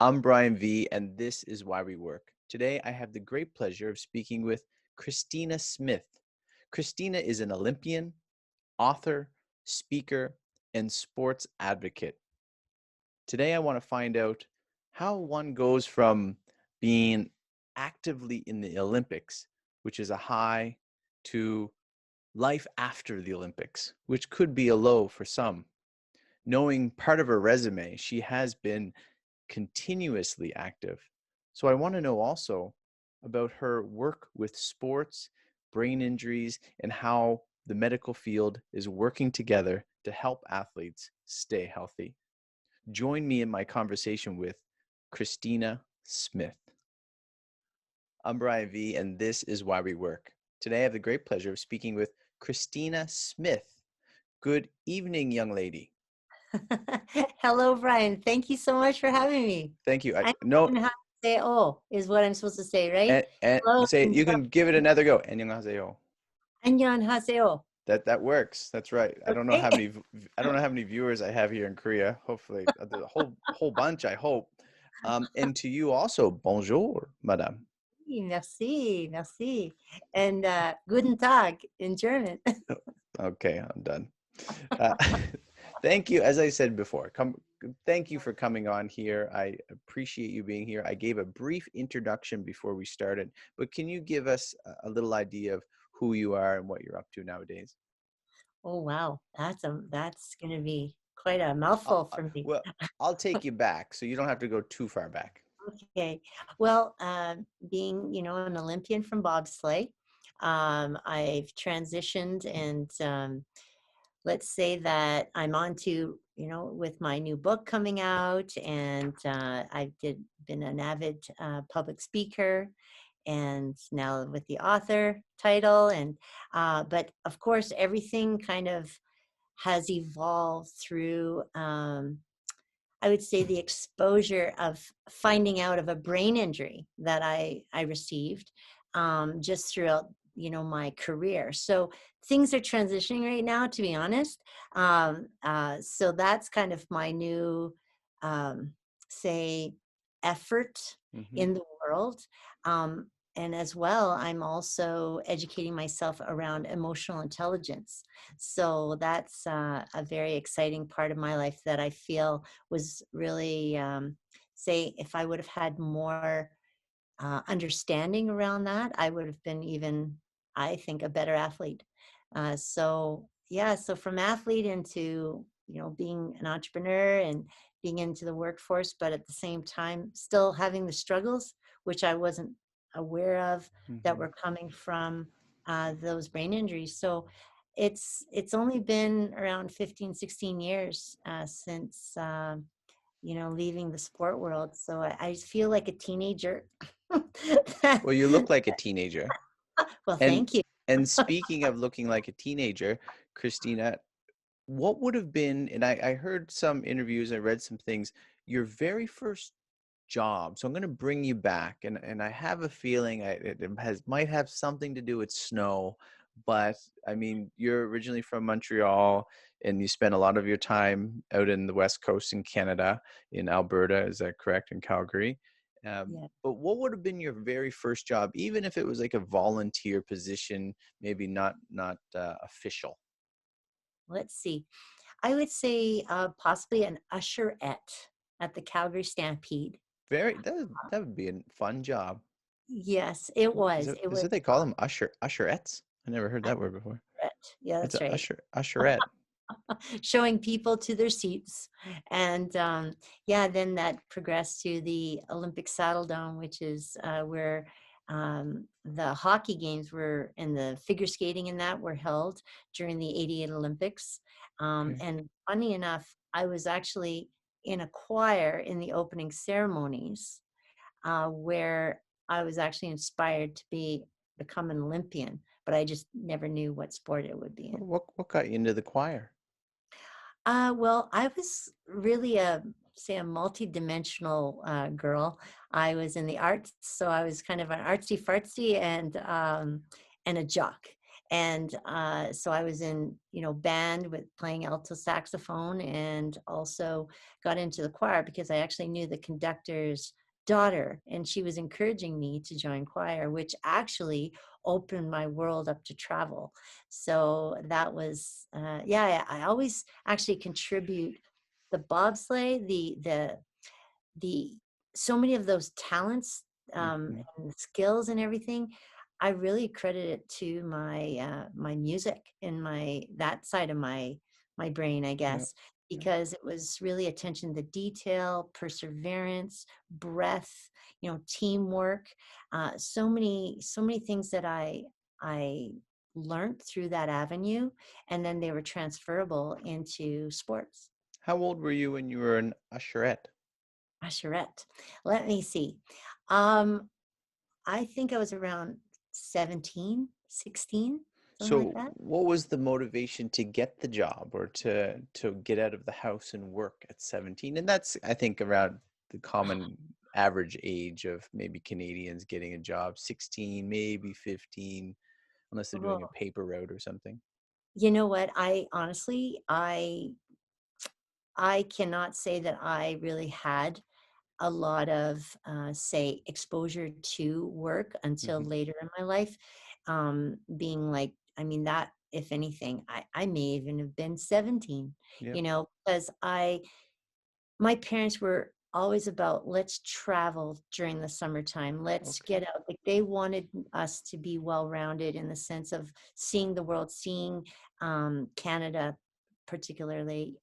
I'm Brian V, and this is Why We Work. Today, I have the great pleasure of speaking with Christina Smith. Christina is an Olympian, author, speaker, and sports advocate. Today, I want to find out how one goes from being actively in the Olympics, which is a high, to life after the Olympics, which could be a low for some. Knowing part of her resume, she has been continuously active. So I want to know also about her work with sports, brain injuries, and how the medical field is working together to help athletes stay healthy. Join me in my conversation with Christina Smith. I'm Brian V, and this is Why We Work. Today I have the great pleasure of speaking with Christina Smith. Good evening, young lady. Hello, Brian. Thank you so much for having me. Thank you. I No, don't know how to say "oh" is what I'm supposed to say, right? and Hello, say and you can give it another go. 안녕하세요. 안녕하세요. That works. That's right. I don't know Okay. how many viewers I have here in Korea. Hopefully, the whole bunch. I hope. And to you also, bonjour, madame. Merci, merci. And guten Tag in German. Okay, I'm done. Uh, thank you. As I said before, thank you for coming on here. I appreciate you being here. I gave a brief introduction before we started, but can you give us a little idea of who you are and what you're up to nowadays? Oh, wow. That's going to be quite a mouthful for me. Well, I'll take you back, so you don't have to go too far back. Okay. Well, being, an Olympian from bobsleigh, I've transitioned and let's say that I'm on to, with my new book coming out, and been an avid public speaker, and now with the author title, and but of course everything kind of has evolved through. I would say the exposure of finding out of a brain injury that I received just throughout my career. So things are transitioning right now, to be honest. So that's kind of my new say effort Hmm. in the world. Um, and as well, I'm also educating myself around emotional intelligence. So that's a very exciting part of my life that I feel was really, say, if I would have had more understanding around that, I would have been even, I think, a better athlete. So from athlete into, being an entrepreneur and being into the workforce, but at the same time, still having the struggles, which I wasn't aware of, that Hmm. were coming from those brain injuries. So it's only been around 15, 16 years since leaving the sport world. So I feel like a teenager. Well, you look like a teenager. Well, And thank you. and speaking of looking like a teenager, Christina, what would have been, and I heard some interviews, I read some things, your very first job. So I'm going to bring you back, and I have a feeling it might have something to do with snow, but I mean, you're originally from Montreal, and you spent a lot of your time out in the West Coast in Canada, in Alberta, is that correct? In Calgary. Yeah. But what would have been your very first job, even if it was like a volunteer position, maybe not official? Let's see. I would say possibly an usherette at the Calgary Stampede. That would be a fun job. Yes, it was. It Is was it they call them usherettes? I never heard that word before. usherette. Yeah, It's that's a right. usherette. Showing people to their seats. And yeah, then that progressed to the Olympic Saddle Dome, which is where the hockey games were, and the figure skating and that were held during the 88 Olympics. Okay. And funny enough, I was actually in a choir in the opening ceremonies where I was actually inspired to become an Olympian, but I just never knew what sport it would be in. What got you into the choir? Well, I was really a multi-dimensional girl. I was in the arts, so I was kind of an artsy fartsy and a jock. And so I was in, band with playing alto saxophone, and also got into the choir because I actually knew the conductor's daughter, and she was encouraging me to join choir, which actually opened my world up to travel. So that was, yeah, I always actually contribute the bobsleigh, the so many of those talents, Hmm. and skills and everything. I really credit it to my music and that side of my brain, I Yeah. guess, Yeah. because it was really attention to detail, perseverance, breath, teamwork, so many things that I learned through that avenue, and then they were transferable into sports. How old were you when you were an usherette? Usherette. Let me see. Um, I think I was around 17, 16, something like So, that. what was the motivation to get the job or to get out of the house and work at 17? And that's, I think, around the common average age of maybe Canadians getting a job, 16, maybe 15, unless they're doing a Well, paper route or something. you know what? I honestly, I cannot say that I really had a lot of, say, exposure to work until Hmm. later in my life. Being like, I mean, that, if anything, I may even have been 17, Yeah. because my parents were always about, let's travel during the summertime, let's Okay. get out. Like, they wanted us to be well rounded in the sense of seeing the world, seeing Canada particularly,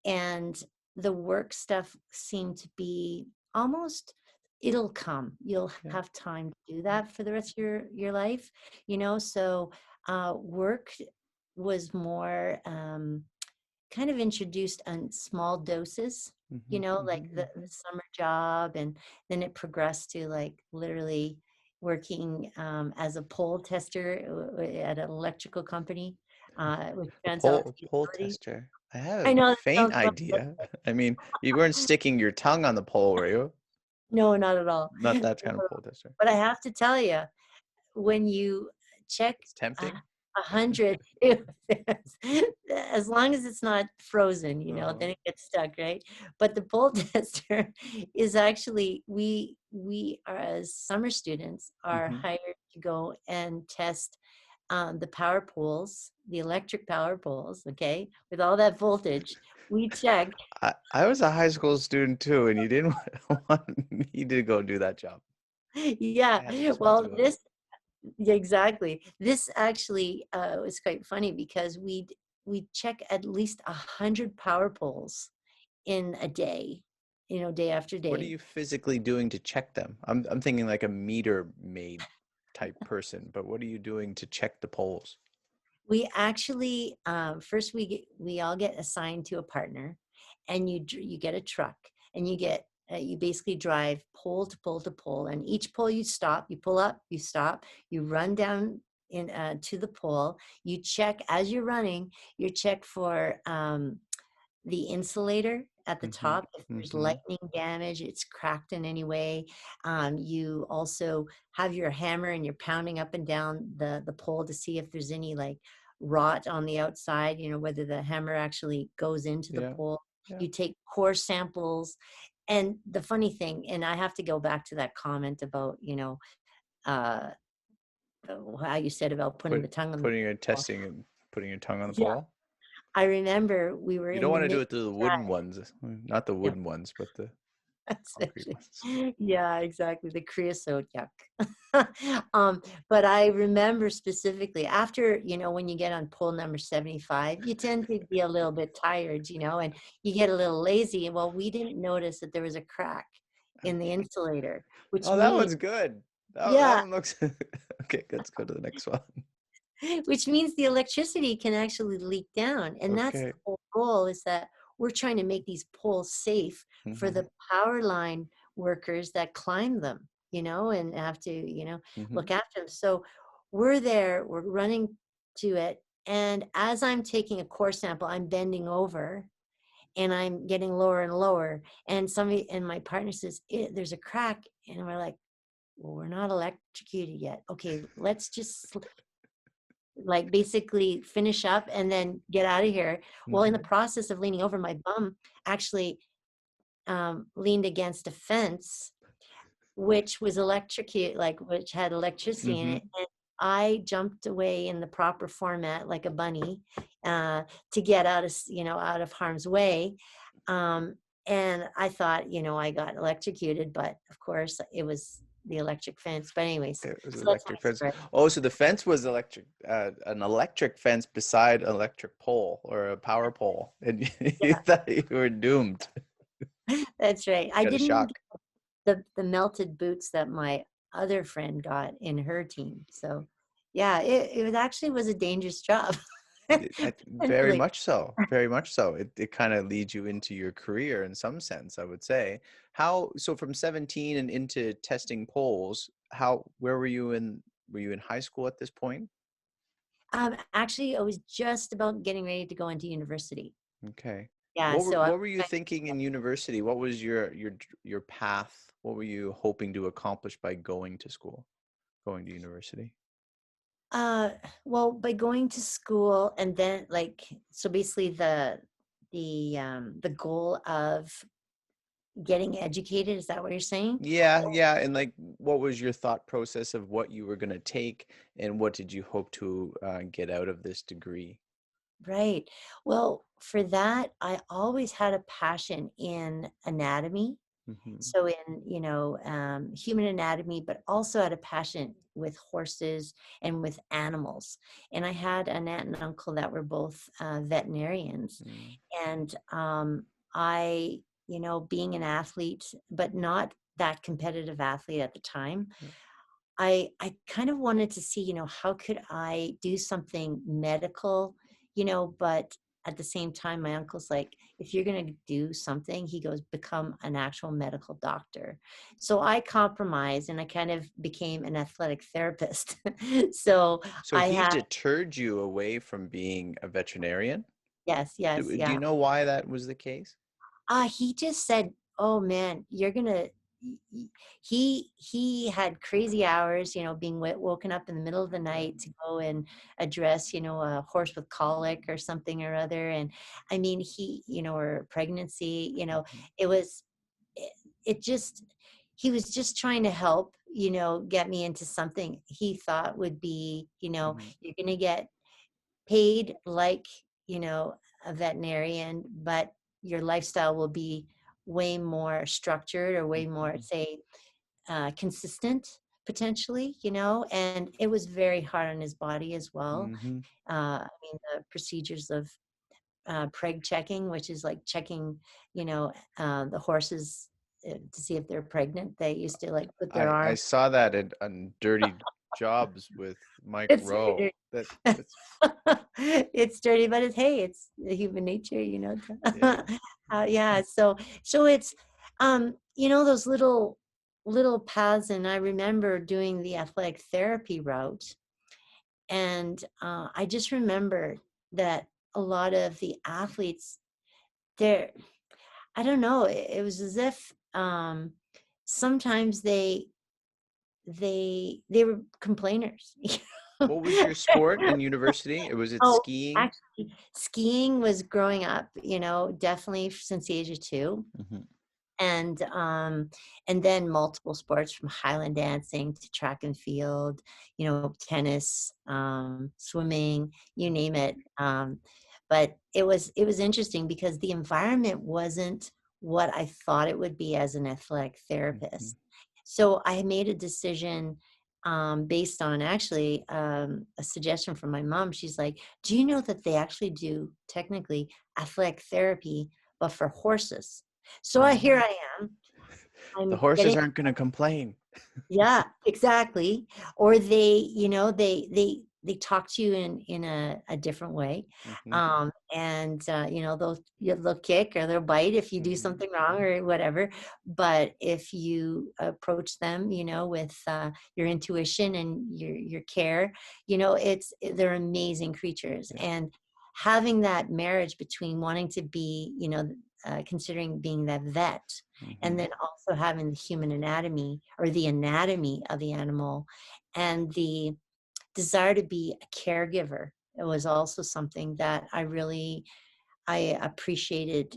and the work stuff seemed to be almost, it'll come, you'll Yeah. have time to do Yeah. that for the rest of your life, so work was more, kind of introduced on small doses, Hmm. like Hmm. the summer job. And then it progressed to, like, literally working as a pole tester at an electrical company, which A turns out to be pole utilities. tester. I have I a know that faint sounds fun, but idea. I mean, you weren't sticking your tongue on the pole, were you? no, not at all. Not that kind of pole tester. But I have to tell you, when you check It's a tempting. 100, as long as it's not frozen, Uh-huh. then it gets stuck, right? But the pole tester is actually, we are, as summer students, are Hmm. hired to go and test the power poles, the electric power poles, okay, with all that voltage. We check. I was a high school student too, and you didn't want me to go do that job. Yeah, I had the well, responsibility. this, yeah, exactly. This actually was quite funny because we check at least 100 power poles in a day, day after What are day. you physically doing to check them? I'm thinking like a meter maid type person, but what are you doing to check the poles? We actually, first, we all get assigned to a partner, and you get a truck, and you basically drive pole to pole to pole, and each pole you stop, you pull up, you stop, you run down in to the pole. You check as you're running. You check for the insulator at the Hmm. top. If there's Hmm. lightning damage, it's cracked in any way. You also have your hammer, and you're pounding up and down the pole to see if there's any, like, rot on the outside, whether the hammer actually goes into the Yeah. pole. Yeah. You take core samples. And the funny thing, and I have to go back to that comment about, uh, how you said about putting the tongue on the Putting your pole. testing and putting your tongue on the Yeah, pole. I remember we were You in don't the want to do mid. it to the wooden ones, not the wooden ones, but the concrete Especially, ones. yeah, exactly. The creosote, yuck. But I remember specifically after, when you get on pole number 75, you tend to be a little bit tired, and you get a little lazy. Well, we didn't notice that there was a crack in the insulator, which Oh, that means, one's good. That yeah, one looks okay. Let's go to the next one. which means the electricity can actually leak down. And that's the Okay. whole goal, is that we're trying to make these poles safe for Hmm. the power line workers that climb them, and have to, Hmm. look after them. So we're there, we're running to it. And as I'm taking a core sample, I'm bending over, and I'm getting lower and lower. And my partner says, there's a crack. And we're like, well, we're not electrocuted yet. Okay, let's just like basically finish up and then get out of here. Well, in the Mhm. process of leaning over, my bum actually leaned against a fence, which was which had electricity in it. Mhm. And I jumped away in the proper format, like a bunny, to get out of harm's way. Um, and I thought, I got electrocuted, but of course it was the electric fence. But anyways, It was so that's electric my fence. story. Oh, so the fence was electric, an electric fence beside an electric pole or a power pole, and you Yeah, thought you were doomed. that's right. I Got a didn't even shock. get the melted boots that my other friend got in her team. So yeah, it actually was a dangerous job. Very Really. much so. Very much so. It kind of leads you into your career in some sense, I would say. So from 17 and into testing poles, where were you in high school at this point? Actually, I was just about getting ready to go into university. Okay. Yeah, so I was What were you thinking in university? What was your path? What were you hoping to accomplish by going to school, going to university? uh well, by going to school and then so basically the goal of getting educated, is that what you're saying? Yeah, yeah. And like, what was your thought process of what you were going to take and what did you hope to get out of this degree? Right. Well, for that, I always had a passion in anatomy. Hmm. So in, human anatomy, but also had a passion with horses and with animals. And I had an aunt and uncle that were both veterinarians. Mm. And I, being an athlete, but not that competitive athlete at the time, Yeah. I kind of wanted to see, how could I do something medical, but at the same time, my uncle's like, if you're going to do something, he goes, become an actual medical doctor. So I compromised and I kind of became an athletic therapist. So So I he had, deterred you away from being a veterinarian? yes, yes, Do yeah. you know why that was the case? He just said, "Oh man, you're gonna." He had crazy hours, being woken up in the middle of the night to go and address, a horse with colic or something or other. And I mean, or pregnancy, Mhm. it was, it, it just, he was just trying to help, get me into something he thought would be, Mhm. you're gonna get paid like, you know, a veterinarian, but your lifestyle will be way more structured or way more, Mhm. say, consistent potentially, and it was very hard on his body as well. Mhm. I mean, the procedures of preg checking, which is like checking, the horses to see if they're pregnant. They used to like put their I arm. saw that in Dirty Jobs with Mike It's Rowe. That's it's dirty, but it's the human nature, yeah. yeah. So it's, those little paths, and I remember doing the athletic therapy route, and I just remember that a lot of the athletes, there, I don't know, it was as if sometimes they were complainers. What was your sport in university? Was it Oh, skiing? actually, skiing was growing up, definitely since the age of 2, Mhm. and, and then multiple sports from Highland dancing to track and field, tennis, swimming, you name it, but it was interesting because the environment wasn't what I thought it would be as an athletic Mhm. therapist. So I made a decision, based on actually, a suggestion from my mom. She's like, "Do you know that they actually do technically athletic therapy, but for horses?" So here Mm. I am. The I'm horses getting, aren't going to complain. yeah, exactly. Or they talk to you in a different way, Mhm. and they'll kick or they'll bite if you do Mhm. something wrong or whatever. But if you approach them, with your intuition and your care, they're amazing creatures. Yeah. And having that marriage between wanting to be, considering being that vet, and Mhm. then also having the human anatomy or the anatomy of the animal and the desire to be a caregiver. It was also something that I appreciated,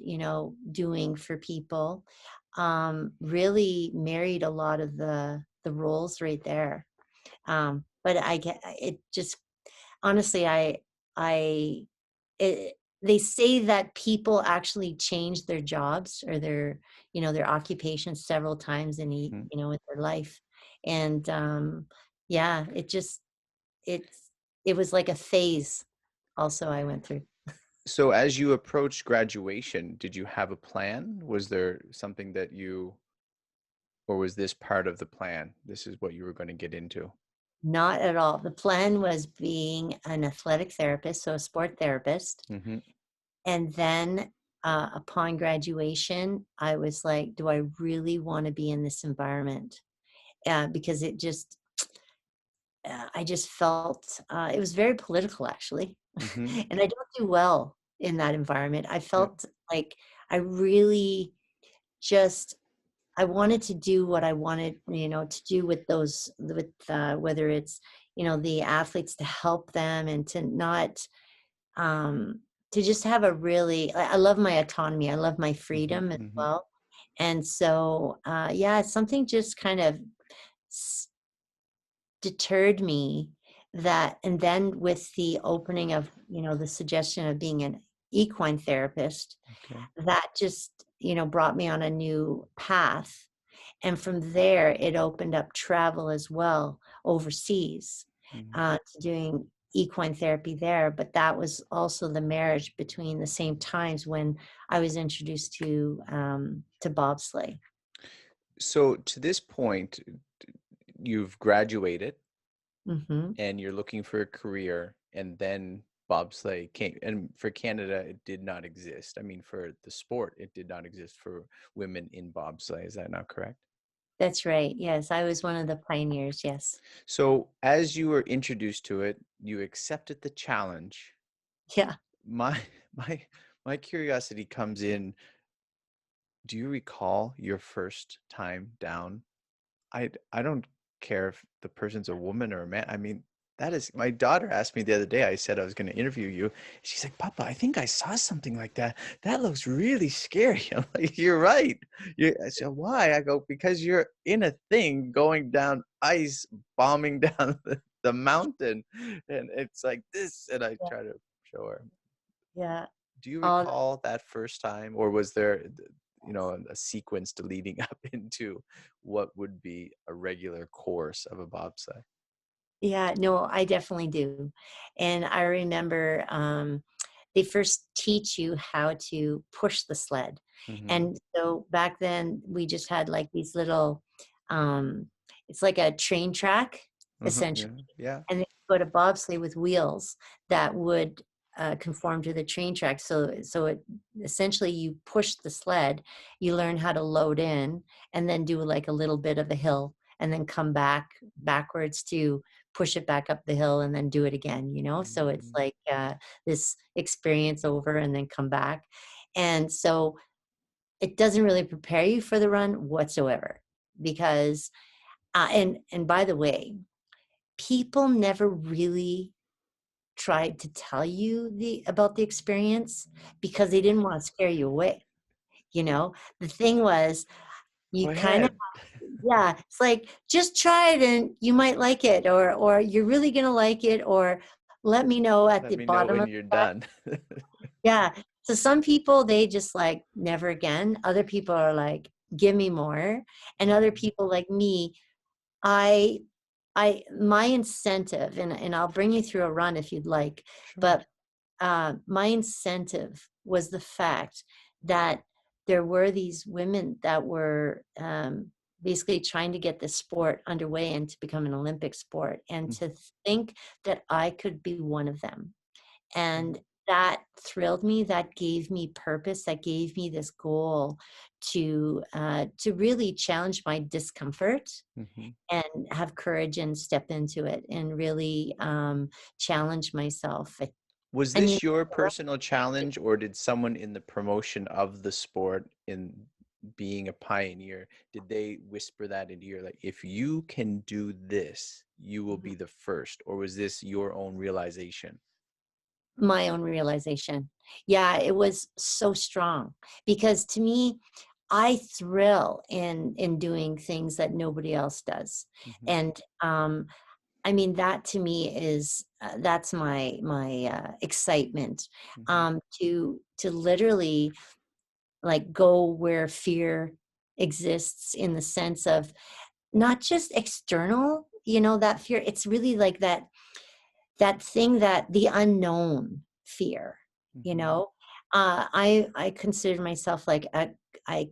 doing for people. Really married a lot of the roles right there. But I get it just honestly, I it, they say that people actually change their jobs or their occupations several times Mhm. in their life. And yeah, it's it was like a phase also I went through. So as you approached graduation, did you have a plan? Was there something that you, or was this part of the plan? This is what you were going to get into. Not at all. The plan was being an athletic therapist, so a sport therapist. Hmm. And then upon graduation, I was like, do I really want to be in this environment? Because I just felt it was very political, actually. Hmm. And I don't do well in that environment. I Yeah. felt like I really just, I wanted to do what I wanted, to do with whether it's, the athletes, to help them and to not, um, to just have a really, I love my autonomy. I love my Hmm. freedom as Hmm. well. And so, yeah, something just kind of s- deterred me and then with the opening of, the suggestion of being an equine therapist, Okay. that just, brought me on a new path. And from there, it opened up travel as well overseas, Mhm. to doing equine therapy there. But that was also the marriage between the same times when I was introduced to bobsleigh. So to this point, you've graduated Hmm. and you're looking for a career, and then bobsleigh came. And for Canada, it did not exist. I mean, for the sport, it did not exist for women in bobsleigh. Is that not correct? That's right. Yes, I was one of the pioneers. Yes. So as you were introduced to it, you accepted the challenge. Yeah. My my my curiosity comes in. Do you recall your first time down? I don't care if the person's a woman or a man. I mean, that is, my daughter asked me the other day. I said I was going to interview you. She's like, Papa, I think I saw something like that. That looks really scary. I'm like, you're right. I said, why? I go, because you're in a thing going down ice, bombing down the mountain, and it's like this. And I Yeah. try to show her. Yeah. Do you Um, recall that first time, or was there, a sequence to leading up into what would be a regular course of a bobsleigh? yeah. No, I definitely do. And I remember they first teach you how to push the sled. Hmm. And so back then we just had like these little, um, it's like a train track Hmm. essentially. Yeah, yeah. And then you go to bobsleigh with wheels that would conform to the train track. So it essentially you push the sled, you learn how to load in, and then do like a little bit of a hill, and then come backwards to push it back up the hill, and then do it again. So it's Mhm. like this experience over, and then come back. And so it doesn't really prepare you for the run whatsoever, because and by the way, people never really tried to tell you the about the experience because they didn't want to scare you away. The thing was, Go you kind of, ahead. yeah, it's like, just try it and you might like it, or you're really gonna like it, or let me know at Let the me know bottom when of you're the. done. Yeah. So some people, they just like, never again. Other people are like, give me more. And other Mhm. people like me, I my incentive, and I'll bring you through a run if you'd like, Sure. but my incentive was the fact that there were these women that were basically trying to get this sport underway and to become an Olympic sport, and Mm, to think that I could be one of them. mm, And that thrilled me. That gave me purpose. That gave me this goal to really challenge my discomfort mhm. and have courage and step into it and really challenge myself. Was And this your personal challenge, or did someone in the promotion of the sport in being a pioneer, did they whisper that into your, like, if you can do this, you will Mhm. be the first? Or was this your own realization? My own realization. Yeah, it was so strong because to me, I thrill in doing things that nobody else does. Mm-hmm. And I mean, that to me is that's my excitement, Mm-hmm. to literally like go where fear exists, in the sense of not just external, that fear. It's really like that thing, that the unknown fear, you Mm-hmm. know. I consider myself like I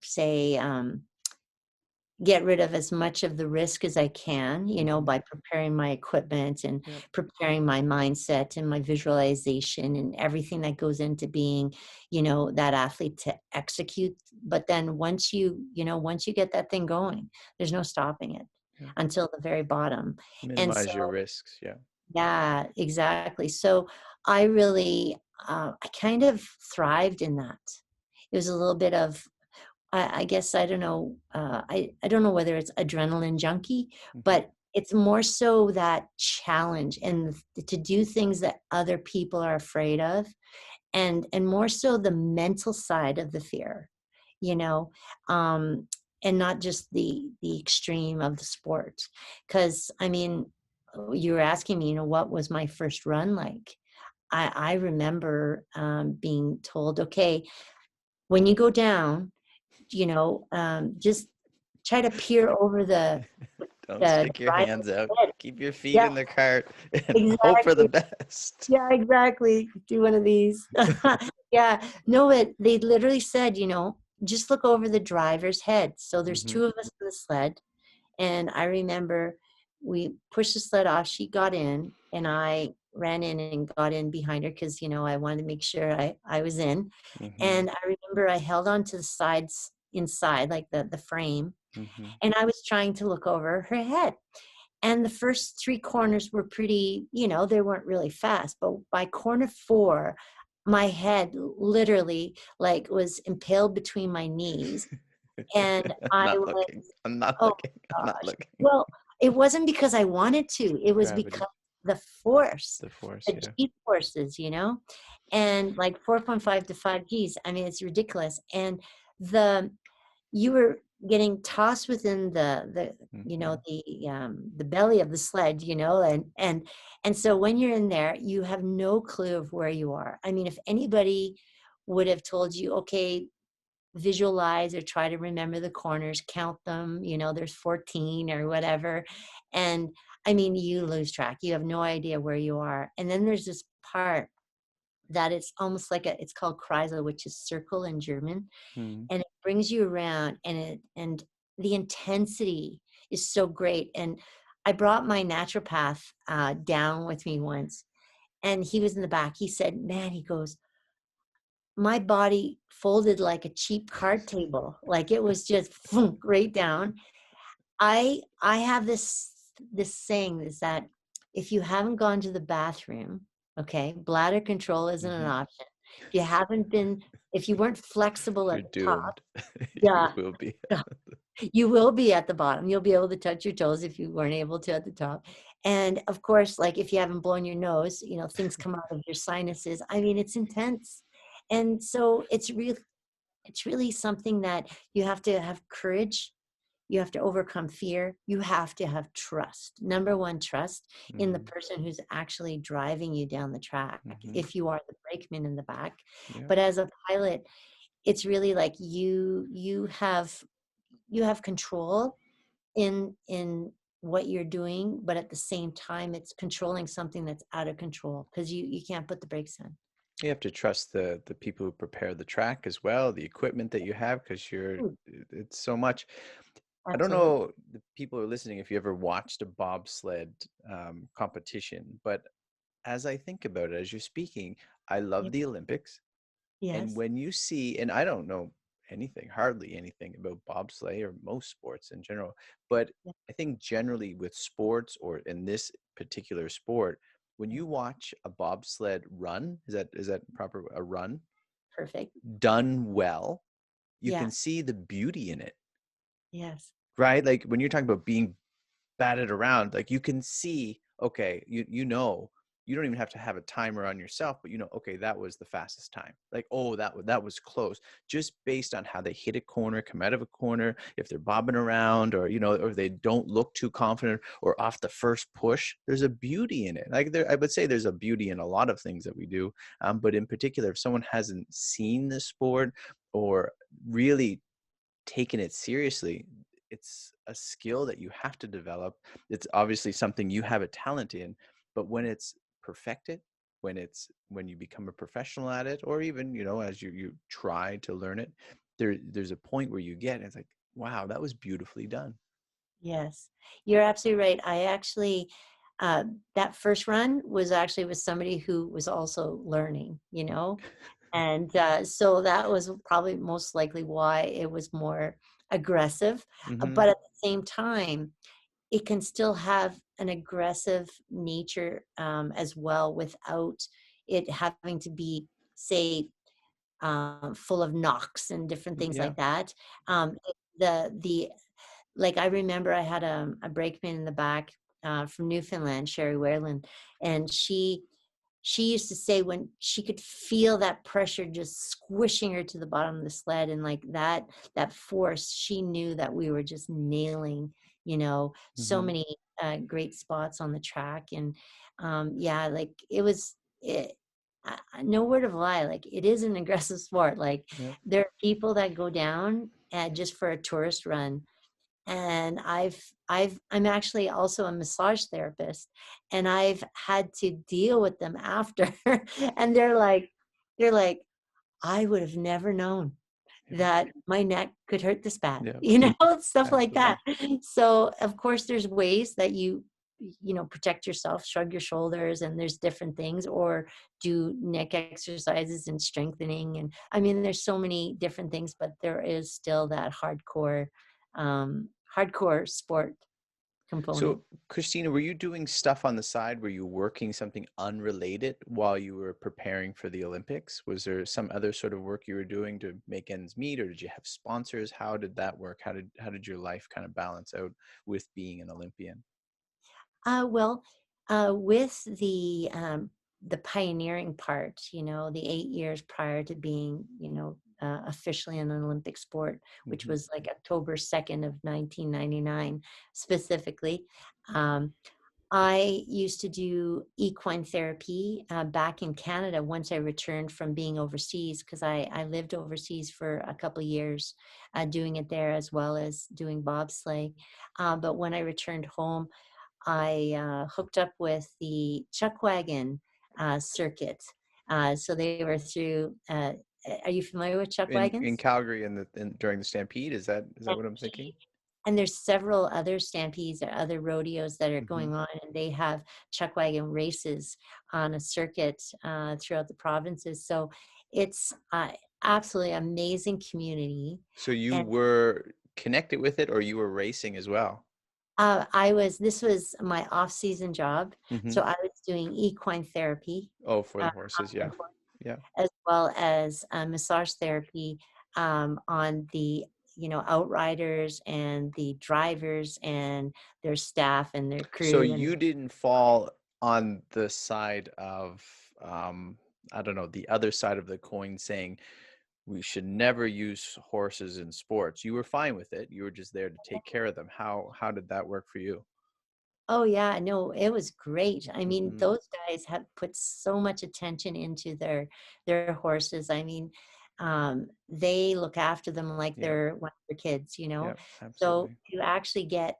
say, get rid of as much of the risk as I can, Mm-hmm. by preparing my equipment and Yep. preparing my mindset and my visualization and everything that goes into being, that athlete to execute. But then once you get that thing going, there's no stopping it Yep. until the very bottom. And so, Minimize your risks. Yeah. yeah, exactly. So I really, I kind of thrived in that. It was a little bit of, I guess, I don't know. I don't know whether it's adrenaline junkie, Mm-hmm. but it's more so that challenge and to do things that other people are afraid of, and more so the mental side of the fear, you know, um, and not just the extreme of the sport. Because I mean, you were asking me, what was my first run like? I remember being told, okay, when you go down, just try to peer over Don't the stick your hands driver's out. head. Keep your feet Yeah, in the cart and hope for the exactly. best. Yeah, exactly. Do one of these. Yeah. No, they literally said, just look over the driver's head. So there's Mm-hmm. two of us in the sled. And I remember we pushed the sled off. She got in, and I ran in and got in behind her because, I wanted to make sure I was in. Mm-hmm. And I remember I held on to the sides inside, like the frame, Mm-hmm. and I was trying to look over her head. And the first three corners were pretty, they weren't really fast. But by corner four, my head literally like was impaled between my knees. And I'm I not was, looking. I'm not oh looking. I'm not gosh. looking. Well, it wasn't because I wanted to. It was Gravity, because the force, the force. the Yeah. G forces, and like 4.5 to 5 Gs. I mean, it's ridiculous. And the you were getting tossed within Mm-hmm. the belly of the sled, and so when you're in there, you have no clue of where you are. I mean, if anybody would have told you, okay, visualize or try to remember the corners, count them, there's 14 or whatever. And I mean, you lose track. You have no idea where you are. And then there's this part that it's almost like it's called Kreisel, which is circle in German. Mm-hmm. And it brings you around, and the intensity is so great. And I brought my naturopath down with me once, and he was in the back. He said, man, he goes, my body folded like a cheap card table. Like it was just right down. I have this saying is that if you haven't gone to the bathroom, okay, bladder control isn't an Mm-hmm. option. If you weren't flexible You're at the top, doomed. You yeah, will be. you will be at the bottom. You'll be able to touch your toes if you weren't able to at the top. And of course, like if you haven't blown your nose, things come out of your sinuses. I mean, it's intense. And so it's really something that you have to have courage. You have to overcome fear. You have to have trust. Number one, trust in the Mm-hmm. person who's actually driving you down the track, Mm-hmm. if you are the brakeman in the back. Yeah. But as a pilot, it's really like you have control in what you're doing, but at the same time it's controlling something that's out of control because you can't put the brakes on. You have to trust the people who prepare the track as well, the equipment that you have, because Ooh, it's so much. I don't absolutely. know the people who are listening if you ever watched a bobsled competition, but as I think about it, as you're speaking, I love Yep. the Olympics. And Yes. when you see, and I don't know anything, hardly anything about bobsleigh or most sports in general, but Yep. I think generally with sports or in this particular sport, when Yep. you watch a bobsled run, is that proper, a run Perfect. Yep. done well, you Yeah. can see the beauty in it, Yes. right? Like when you're talking about being batted around, like you can see, okay, you don't even have to have a timer on yourself, but okay, that was the fastest time. Like, oh, that was close, just based on how they hit a corner, come out of a corner, if they're bobbing around, or or they don't look too confident, or off the first push. There's a beauty in it. Like I would say there's a beauty in a lot of things that we do, but in particular, if someone hasn't seen the sport or really taken it seriously, it's a skill that you have to develop. It's obviously something you have a talent in, but when it's perfected, when you become a professional at it, or even, as you try to learn it, there's a point where you get, it's like, wow, that was beautifully done. Yes, you're absolutely right. I actually, that first run was actually with somebody who was also learning, and so that was probably most likely why it was more aggressive. Hmm. But at the same time, it can still have an aggressive nature as well without it having to be, say, full of knocks and different things Yeah. like that. The like I remember I had a brakeman in the back from Newfoundland, Sherry Whalen, and she used to say when she could feel that pressure just squishing her to the bottom of the sled, and like that force, she knew that we were just nailing, so Hmm. many great spots on the track, and yeah, like it was. No word of a lie, like it is an aggressive sport. Like Yeah. there are people that go down just for a tourist run, and I'm actually also a massage therapist, and I've had to deal with them after, and they're like, I would have never known Yeah. that my neck could hurt this bad, Yeah. stuff like Absolutely. that. So of course there's ways that protect yourself, shrug your shoulders, and there's different things, or do neck exercises and strengthening. And I mean, there's so many different things, but there is still that hardcore sport component. So, Christina, were you doing stuff on the side? Were you working something unrelated while you were preparing for the Olympics? Was there some other sort of work you were doing to make ends meet, or did you have sponsors? How did that work? How did your life kind of balance out with being an Olympian? Well, with the pioneering part, the 8 years prior to being, officially an Olympic sport, which Hmm. was like October 2nd of 1999 specifically. Um, I used to do equine therapy back in Canada once I returned from being overseas, because I lived overseas for a couple of years doing it there as well as doing bobsleigh. But when I returned home, I hooked up with the chuck wagon circuit. So they were through. Are you familiar with chuck In wagons? Calgary, during the Stampede, is that what I'm thinking? And there's several other stampedes or other rodeos that are Hmm. going on, and they have chuck wagon races on a circuit throughout the provinces. So it's absolutely amazing community. So you And were connected with it, or you were racing as well? this was my off-season job, Hmm. so I was doing equine therapy Oh, for uh, the horses, yeah, yeah. as well as massage therapy on the outriders and the drivers and their staff and their So crew and you didn't fall on the side of, um, I don't know, the other side of the coin saying we should never use horses in sports. You were fine with it. You were just there to take care of them. How did that work for you? oh yeah, no, it was great. I mean, Hmm. those guys have put so much attention into their horses. I mean, they look after them like Yeah, they're one of their kids. yeah, So absolutely. to actually get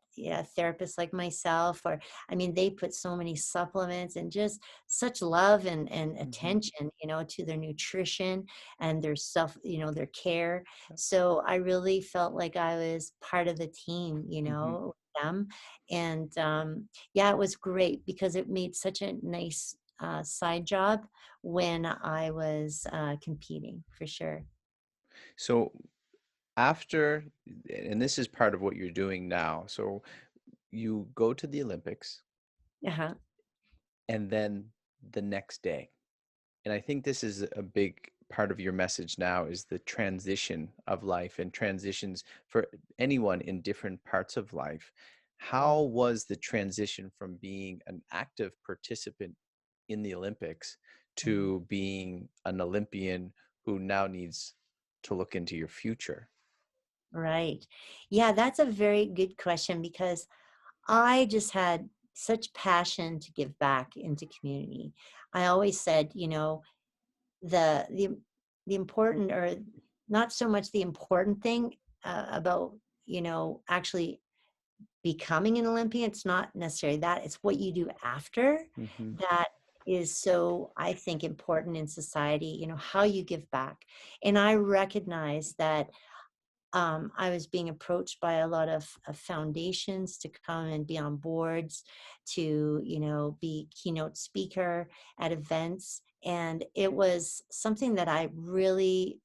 therapists like myself, or I mean, they put so many supplements and just such love and Hmm. attention, to their nutrition and their their care. So I really felt like I was part of the team, Hmm. with them. And yeah, it was great because it made such a nice side job when I was competing, for sure. So after, and this is part of what you're doing now. So you go to the Olympics, Uh-huh. and then the next day. And I think this is a big part of your message now is the transition of life and transitions for anyone in different parts of life. Yeah. How was the transition from being an active participant in the Olympics Mhm. to being an Olympian who now needs to look into your future? Right. Yeah, that's a very good question because I just had such passion to give back into community. I always said, the the the important, or not so much the important thing about, actually becoming an Olympian. It's not necessarily that. It's what you do after Hmm. that is so, I think, important in society, how you give back. And I recognize that I was being approached by a lot of foundations to come and be on boards, to be keynote speaker at events, and it was something that I really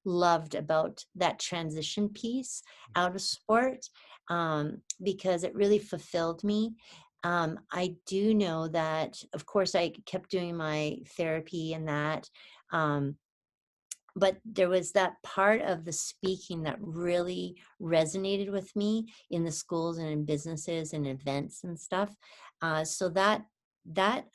loved about that transition piece out of sport, because it really fulfilled me. I do know that, of course, I kept doing my therapy and that. Um, but there was that part of the speaking that really resonated with me in the schools and in businesses and events and stuff. So that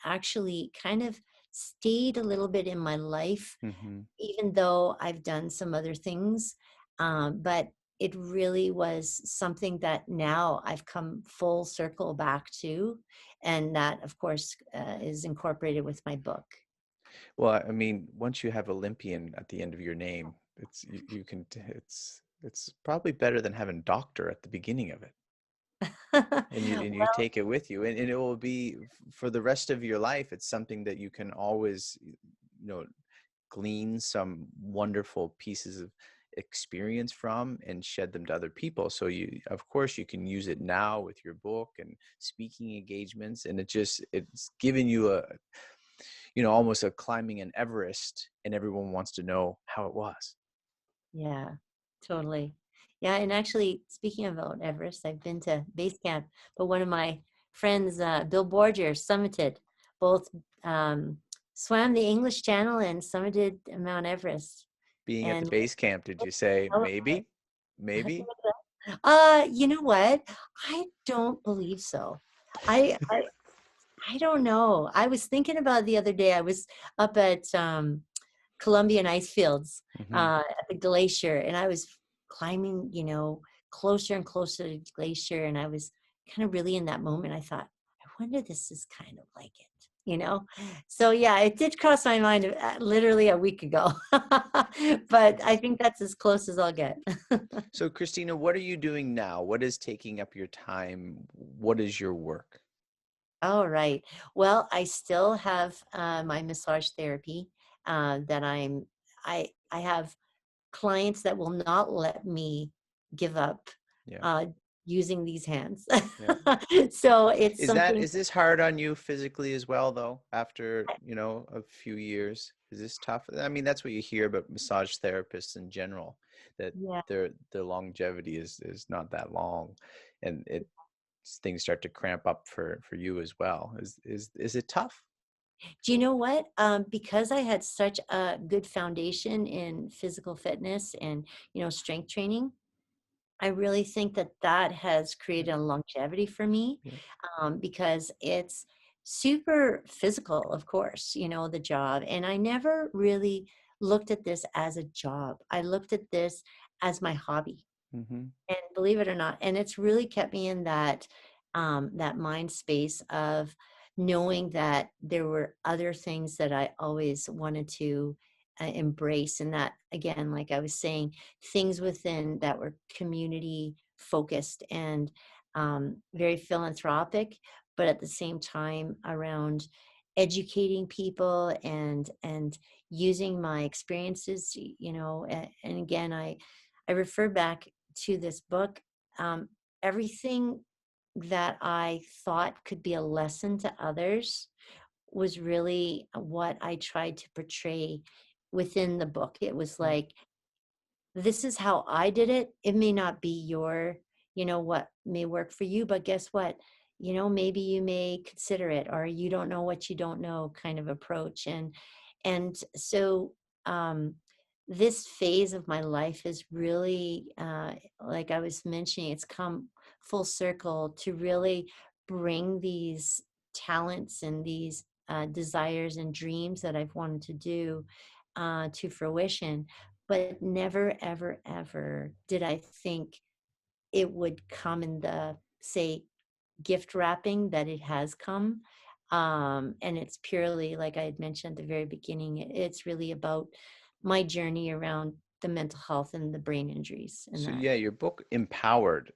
actually kind of stayed a little bit in my life, Hmm. even though I've done some other things. But it really was something that now I've come full circle back to, and that, of course, is incorporated with my book. Well, I mean, once you have Olympian at the end of your name, you can it's probably better than having doctor at the beginning of it. And you take it with you, and it will be for the rest of your life. It's something that you can always, glean some wonderful pieces of experience from and shed them to other people. So you, of course, you can use it now with your book and speaking engagements, and it's giving you a, almost a climbing an Everest, and everyone wants to know how it was. Yeah, totally. Yeah, and actually, speaking of Mount Everest, I've been to base camp, but one of my friends, Bill Borger, summited, both um, swam the English Channel and summited Mount Everest. Being at the And base camp, did you say maybe, maybe? you know what? I don't believe so. I, I I don't know. I was thinking about it the other day. I was up at Columbian ice fields Hmm. at the glacier, and I was climbing, closer and closer to the glacier, and I was kind of really in that moment. I thought, I wonder this is kind of like it. So yeah, it did cross my mind literally a week ago, but I think that's as close as I'll get. So, Christina, what are you doing now? What is taking up your time? What is your work? All right. Well, I still have my massage therapy that I have clients that will not let me give up Yeah. uh, using these hands. Yeah. So it's something. Is this hard on you physically as well, though, after, a few years? Is this tough? I mean, that's what you hear about massage therapists in general, that Yeah. their longevity is not that long, and things start to cramp up for you as well. Is it tough? Do you know what? Because I had such a good foundation in physical fitness and strength training, I really think that that has Yeah. created a longevity for me, Yeah. because it's super physical, of course, the job. And I never really looked at this as a job. I looked at this as my hobby. Hmm. And believe it or not, and it's really kept me in that mind space of knowing that there were other things that I always wanted to embrace, and that, again, like I was saying, things within that were community focused and very philanthropic, but at the same time around educating people and using my experiences, and again, I refer back to this book. um, Everything that I thought could be a lesson to others was really what I tried to portray within the book. It was Yeah. like, this is how I did it. It may not be what may work for you, but guess what? Maybe you may consider it, or you don't know what you don't know kind of approach. And so this phase of my life is really, like I was mentioning, it's come full circle to really bring these talents and these desires and dreams that I've wanted to do to fruition. But never, ever, ever did I think it would come in the, say, gift wrapping that it has come. And it's purely, like I had mentioned at the very beginning, it's really about my journey around the mental health and the brain injuries and So that. yeah, your book Empowered.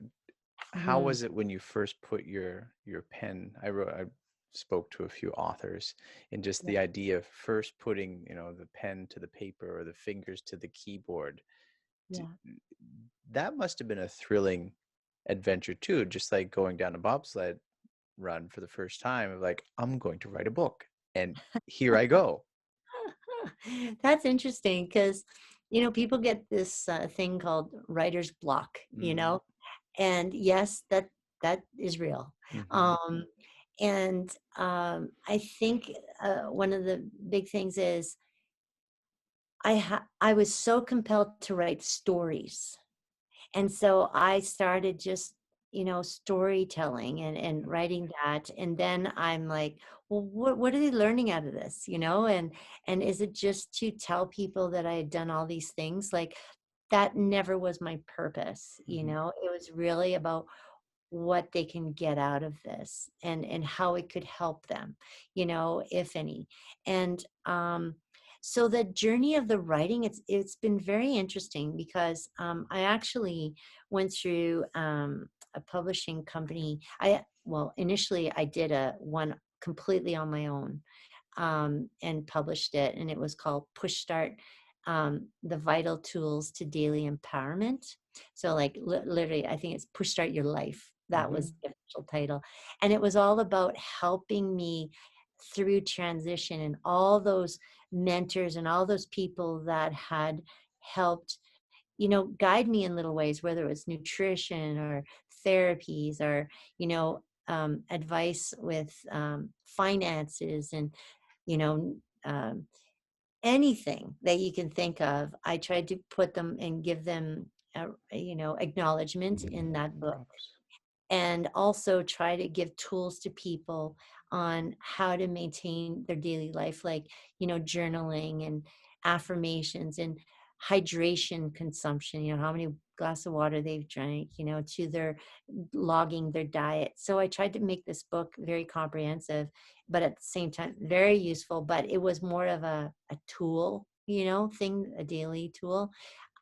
How Mhm. was it when you first put your pen? I spoke to a few authors, and just Yeah. the idea of first putting, the pen to the paper or the fingers to the keyboard. d- Yeah. That must have been a thrilling adventure too, just like going down a bobsled run for the first time of like, I'm going to write a book, and here I go. That's interesting because, people get this thing called writer's block, Mm-hmm. and yes, that is real. Mm-hmm. Um, and I think one of the big things is I was so compelled to write stories. And so I started just, storytelling and writing that. And then I'm like, well, what are they learning out of this? And is it just to tell people that I had done all these things? Like that never was my purpose. Mm-hmm. It was really about what they can get out of this and how it could help them, if any. And so the journey of the writing, it's been very interesting because I actually went through a publishing company. Initially I did a one completely on my own, and published it, and it was called Push Start, the Vital Tools to Daily Empowerment. So like literally, I think it's Push Start Your Life. That Mm-hmm. was the official title. And it was all about helping me through transition and all those mentors and all those people that had helped, guide me in little ways, whether it was nutrition or therapies or, advice with finances and, you know, um, anything that you can think of. I tried to put them and give them, acknowledgement in that book, Props. and also try to give tools to people on how to maintain their daily life, like, journaling and affirmations and hydration consumption, how many glass of water they've drank, to their logging their diet. So I tried to make this book very comprehensive, but at the same time very useful. But it was more of a tool, thing, a daily tool.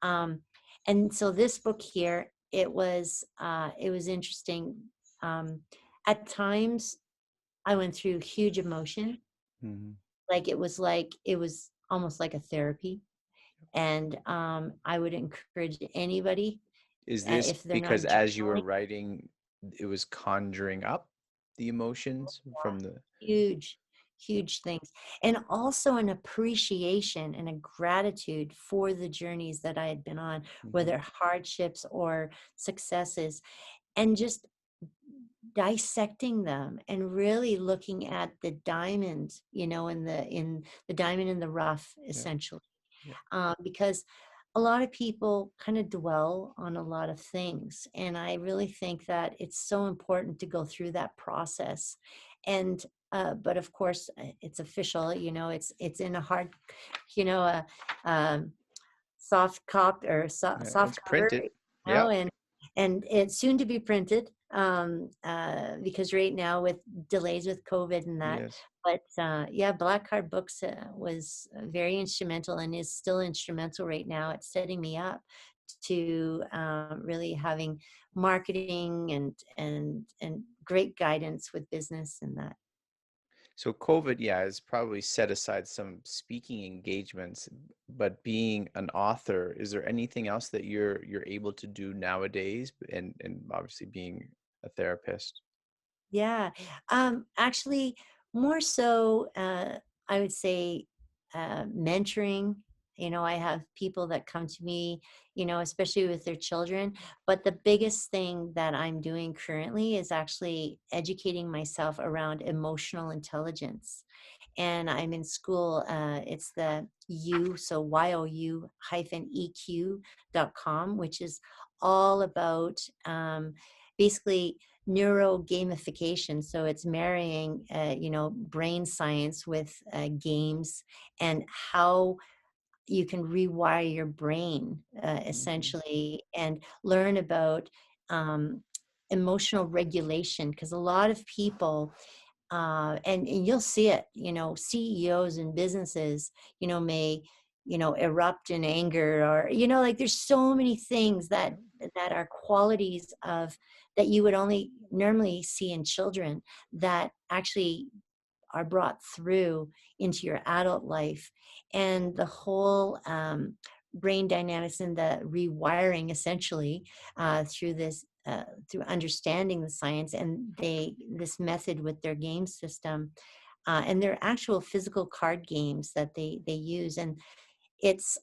um, and so this book here, it was interesting. um, at times I went through huge emotion, Mm-hmm. like it was almost like a therapy. And I would encourage anybody, Is this if they're not because as you were journaling. writing, it was conjuring up the emotions from the? Huge, huge things. And also an appreciation and a gratitude for the journeys that I had been on, Mm-hmm. whether hardships or successes, and just dissecting them and really looking at the diamond, in the diamond in the rough, Yeah. essentially. Yeah. Because a lot of people kind of dwell on a lot of things. And I really think that it's so important to go through that process. And, but of course, it's official, it's in a hard, you know, a, um, soft cop or Yeah. soft It's cover, printed. Yeah. and it's soon to be printed, because right now with delays with COVID and that. Yes. But yeah, Black Card Books was very instrumental and is still instrumental right now at setting me up to really having marketing and great guidance with business and that. So COVID, yeah, has probably set aside some speaking engagements, but being an author, is there anything else that you're able to do nowadays? And obviously being a therapist. Yeah. Actually, more so, I would say mentoring. I have people that come to me, especially with their children. But the biggest thing that I'm doing currently is actually educating myself around emotional intelligence. and I'm in school. It's the U, so YOU-EQ.com, which is all about basically neuro gamification. So it's marrying, brain science with games, and how you can rewire your brain Mhm. essentially, and learn about um, emotional regulation, because a lot of people and you'll see it, CEOs and businesses, may, erupt in anger, or, like there's so many things that are qualities of that you would only normally see in children, that actually are brought through into your adult life. And the whole brain dynamics and the rewiring, essentially, through this through understanding the science, and this method with their game system, and their actual physical card games that they use. And it's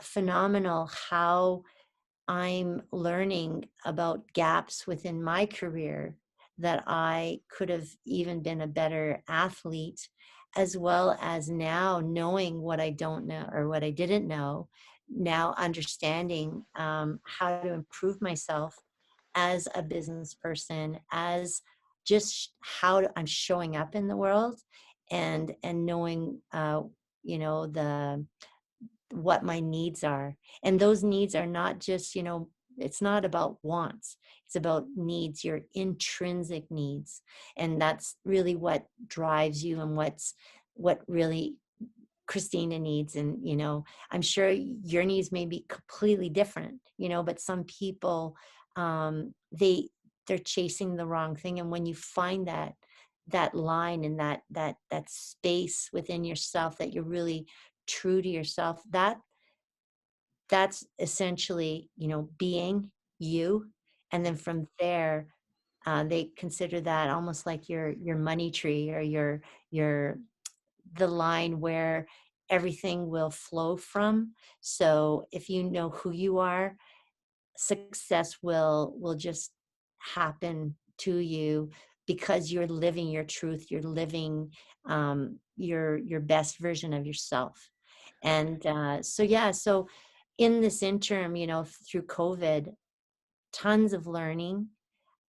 phenomenal how I'm learning about gaps within my career, that I could have even been a better athlete, as well as now knowing what I don't know or what I didn't know, now understanding how to improve myself as a business person, as just how I'm showing up in the world, and knowing, the what my needs are. And those needs are not just, it's not about wants. It's about needs, your intrinsic needs. And that's really what drives you, and what really Christina needs. And, I'm sure your needs may be completely different, but some people, they're chasing the wrong thing. And when you find that line, and that space within yourself, that you're really true to yourself, that's essentially, being you. And then from there, they consider that almost like your money tree, or your the line where everything will flow from. So if you know who you are, success will just happen to you, because you're living your truth, you're living your best version of yourself. And so yeah, so in this interim, through COVID, tons of learning,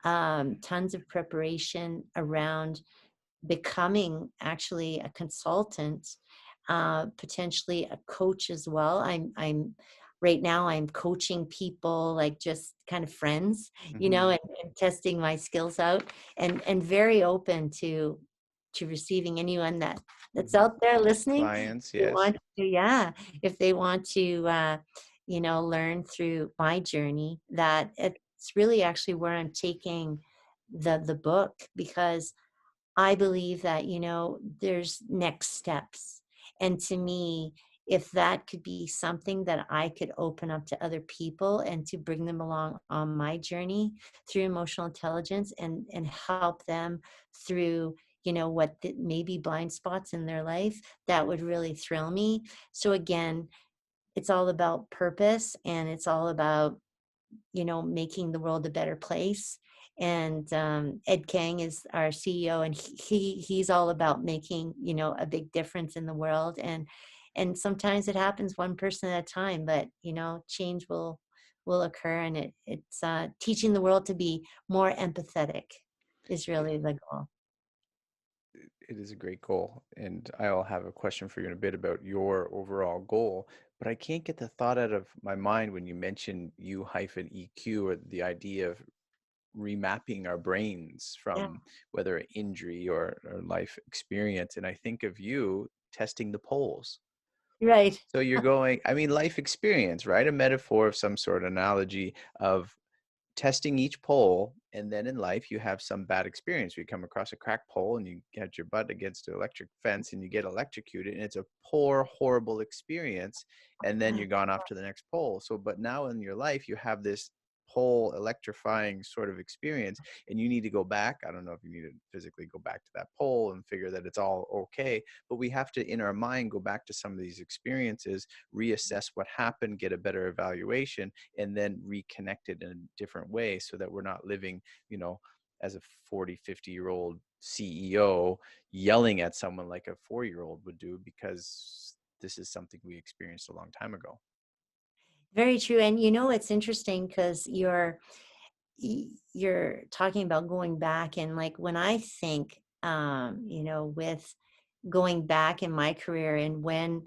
tons of preparation around becoming actually a consultant, potentially a coach as well. I'm right now I'm coaching people, like just kind of friends, Mhm. and testing my skills out, and very open to receiving anyone that's Mhm. out there listening. Clients, They yes. want to, yeah, if they want to, learn through my journey, that it's really actually where I'm taking the book, because I believe that, there's next steps. And to me, if that could be something that I could open up to other people, and to bring them along on my journey through emotional intelligence, and help them through, what may be blind spots in their life, that would really thrill me. So again, it's all about purpose, and it's all about, making the world a better place. And Ed Kang is our CEO, and he's all about making, a big difference in the world. And sometimes it happens one person at a time, but change will occur, and it's teaching the world to be more empathetic is really the goal. It is a great goal. And I'll have a question for you in a bit about your overall goal. But I can't get the thought out of my mind when you mention U-EQ, or the idea of remapping our brains Yeah, from whether injury or life experience. And I think of you testing the poles. right. So you're going, I mean, life experience, right? A metaphor of some sort, analogy of testing each pole, and then in life you have some bad experience. You come across a cracked pole and you get your butt against an electric fence and you get electrocuted, and it's a poor, horrible experience, and then you're gone off to the next pole. So but now in your life you have this whole electrifying sort of experience, and you need to go back. I don't know if you need to physically go back to that pole and figure that it's all okay, but we have to in our mind go back to some of these experiences, reassess what happened, get a better evaluation, and then reconnect it in a different way, so that we're not living, you know, as a 40, 50-year-old CEO yelling at someone like a 4-year-old would do, because this is something we experienced a long time ago. Very true. And it's interesting because you're talking about going back, and like when I think with going back in my career, and when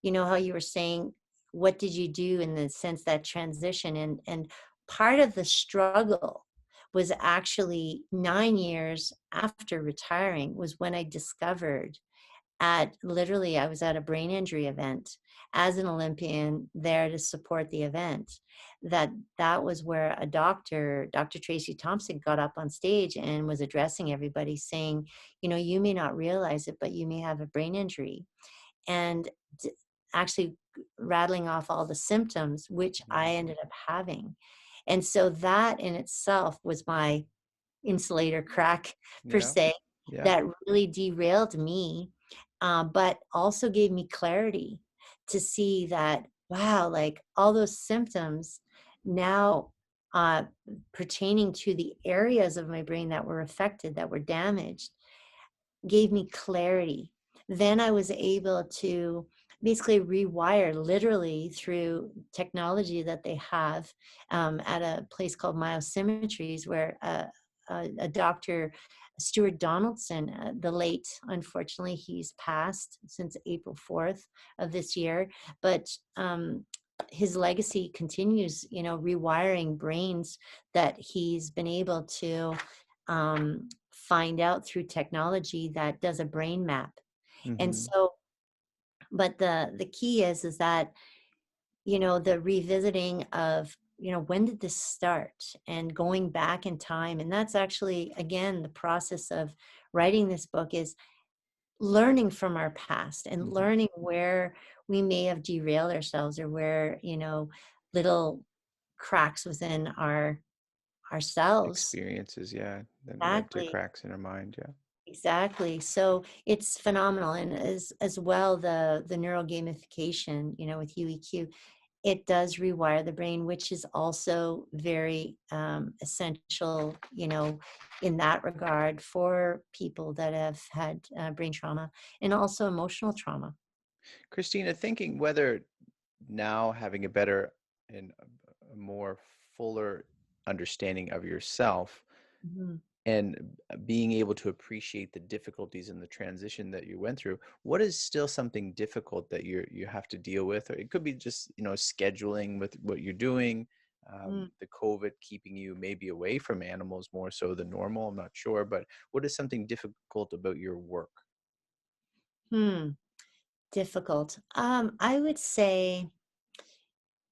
how you were saying, what did you do in the sense that transition, and part of the struggle was actually 9 years after retiring was when I discovered, I was at a brain injury event as an Olympian there to support the event. That was where a Dr. Tracy Thompson, got up on stage and was addressing everybody saying, you may not realize it, but you may have a brain injury. And d- actually rattling off all the symptoms, which I ended up having. And so that in itself was my insulator crack, per Yeah. se, Yeah. that really derailed me, but also gave me clarity to see that, wow, like all those symptoms now, uh, pertaining to the areas of my brain that were affected, that were damaged, gave me clarity. Then I was able to basically rewire, literally through technology that they have, at a place called Myosymmetries, where a Dr. Stuart Donaldson, the late, unfortunately, he's passed since April 4th of this year, but his legacy continues, rewiring brains that he's been able to find out through technology that does a brain map. And Mm-hmm. so, but the key is that, the revisiting of, when did this start, and going back in time. And that's actually, again, the process of writing this book, is learning from our past and Mm-hmm. learning where we may have derailed ourselves, or where, little cracks within ourselves. Experiences, yeah, that led to Exactly. cracks in our mind. Yeah. Exactly. So it's phenomenal. And as well, the neural gamification, with UEQ, it does rewire the brain, which is also very essential, in that regard, for people that have had brain trauma, and also emotional trauma. Christina, thinking whether now having a better and a more fuller understanding of yourself, Mhm. and being able to appreciate the difficulties in the transition that you went through, what is still something difficult that you have to deal with? Or it could be just, scheduling with what you're doing, Mm. the COVID keeping you maybe away from animals more so than normal, I'm not sure. But what is something difficult about your work? Hmm. Difficult. I would say,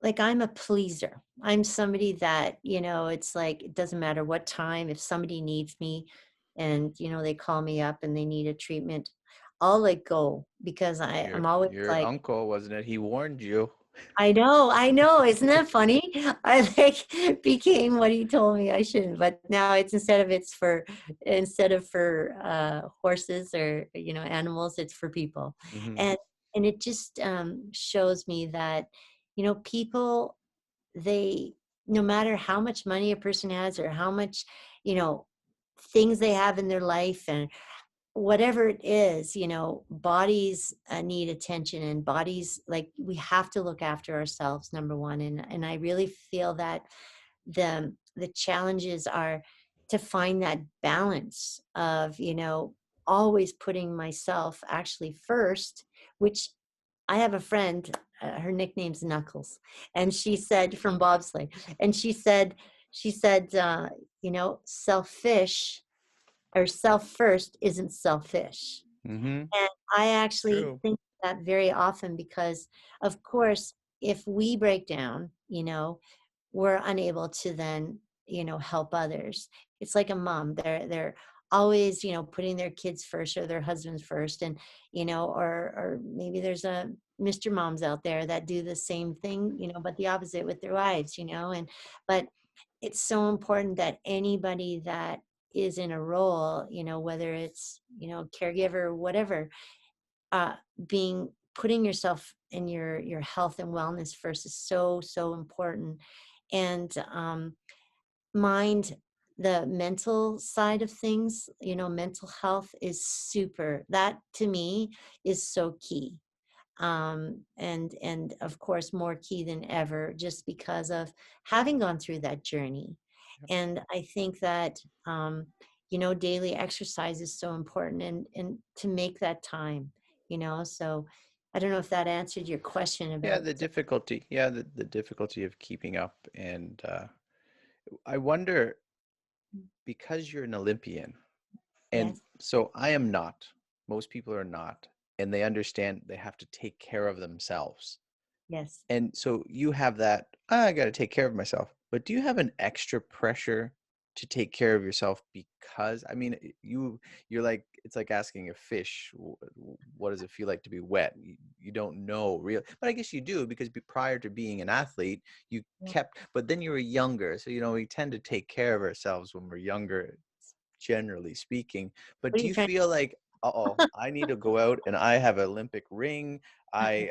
like, I'm a pleaser. I'm somebody that, it's like, it doesn't matter what time, if somebody needs me and, they call me up and they need a treatment, I'll like go, because I'm always Your like, uncle, wasn't it? He warned you. I know. Isn't that funny? I like became what he told me I shouldn't, but now instead of for horses, or animals, it's for people. Hmm. And it just shows me that, people, they, no matter how much money a person has, or how much, you know things they have in their life, and whatever it is, bodies need attention, and bodies, like, we have to look after ourselves, number one. And I really feel that the challenges are to find that balance of, always putting myself actually first, which I have a friend, her nickname's Knuckles, and she said, from bobsleigh, and she said, selfish, or self first, isn't selfish. Hmm. And I actually True. think that very often, because, of course, if we break down, we're unable to then, help others. It's like a mom. They're always, putting their kids first, or their husbands first. And, or maybe there's a Mr. Moms out there that do the same thing, but the opposite with their wives, but it's so important that anybody that is in a role, whether it's, caregiver or whatever, uh, being putting yourself and your health and wellness first is so important. And mind the mental side of things, mental health is that to me is so key. And of course more key than ever just because of having gone through that journey. Yep. And I think that daily exercise is so important, and to make that time, so I don't know if that answered your question Yeah, about. the difficulty. Yeah, the difficulty of keeping up. And I wonder, because you're an Olympian, and Yes, so I am not, most people are not, and they understand they have to take care of themselves. yes. And so you have that, I got to take care of myself. But do you have an extra pressure to take care of yourself? Because I mean, you're like, it's like asking a fish, what does it feel like to be wet? You don't know real, but I guess you do, because prior to being an athlete, you Yeah. kept, but then you were younger. So, we tend to take care of ourselves when we're younger, generally speaking. But What are do you you trying feel like, uh-oh, I need to go out and I have an Olympic ring. I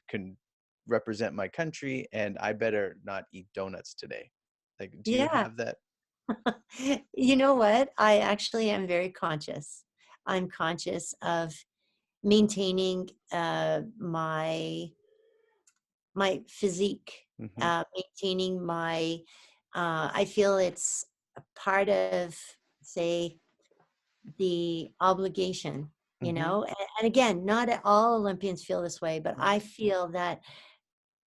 can represent my country and I better not eat donuts today. Like, do you Yeah. have that? You know what? I actually am very conscious. I'm conscious of maintaining my physique, Hmm. maintaining I feel it's a part of, say, the obligation, Hmm. and again, not all Olympians feel this way, but Yeah. I feel that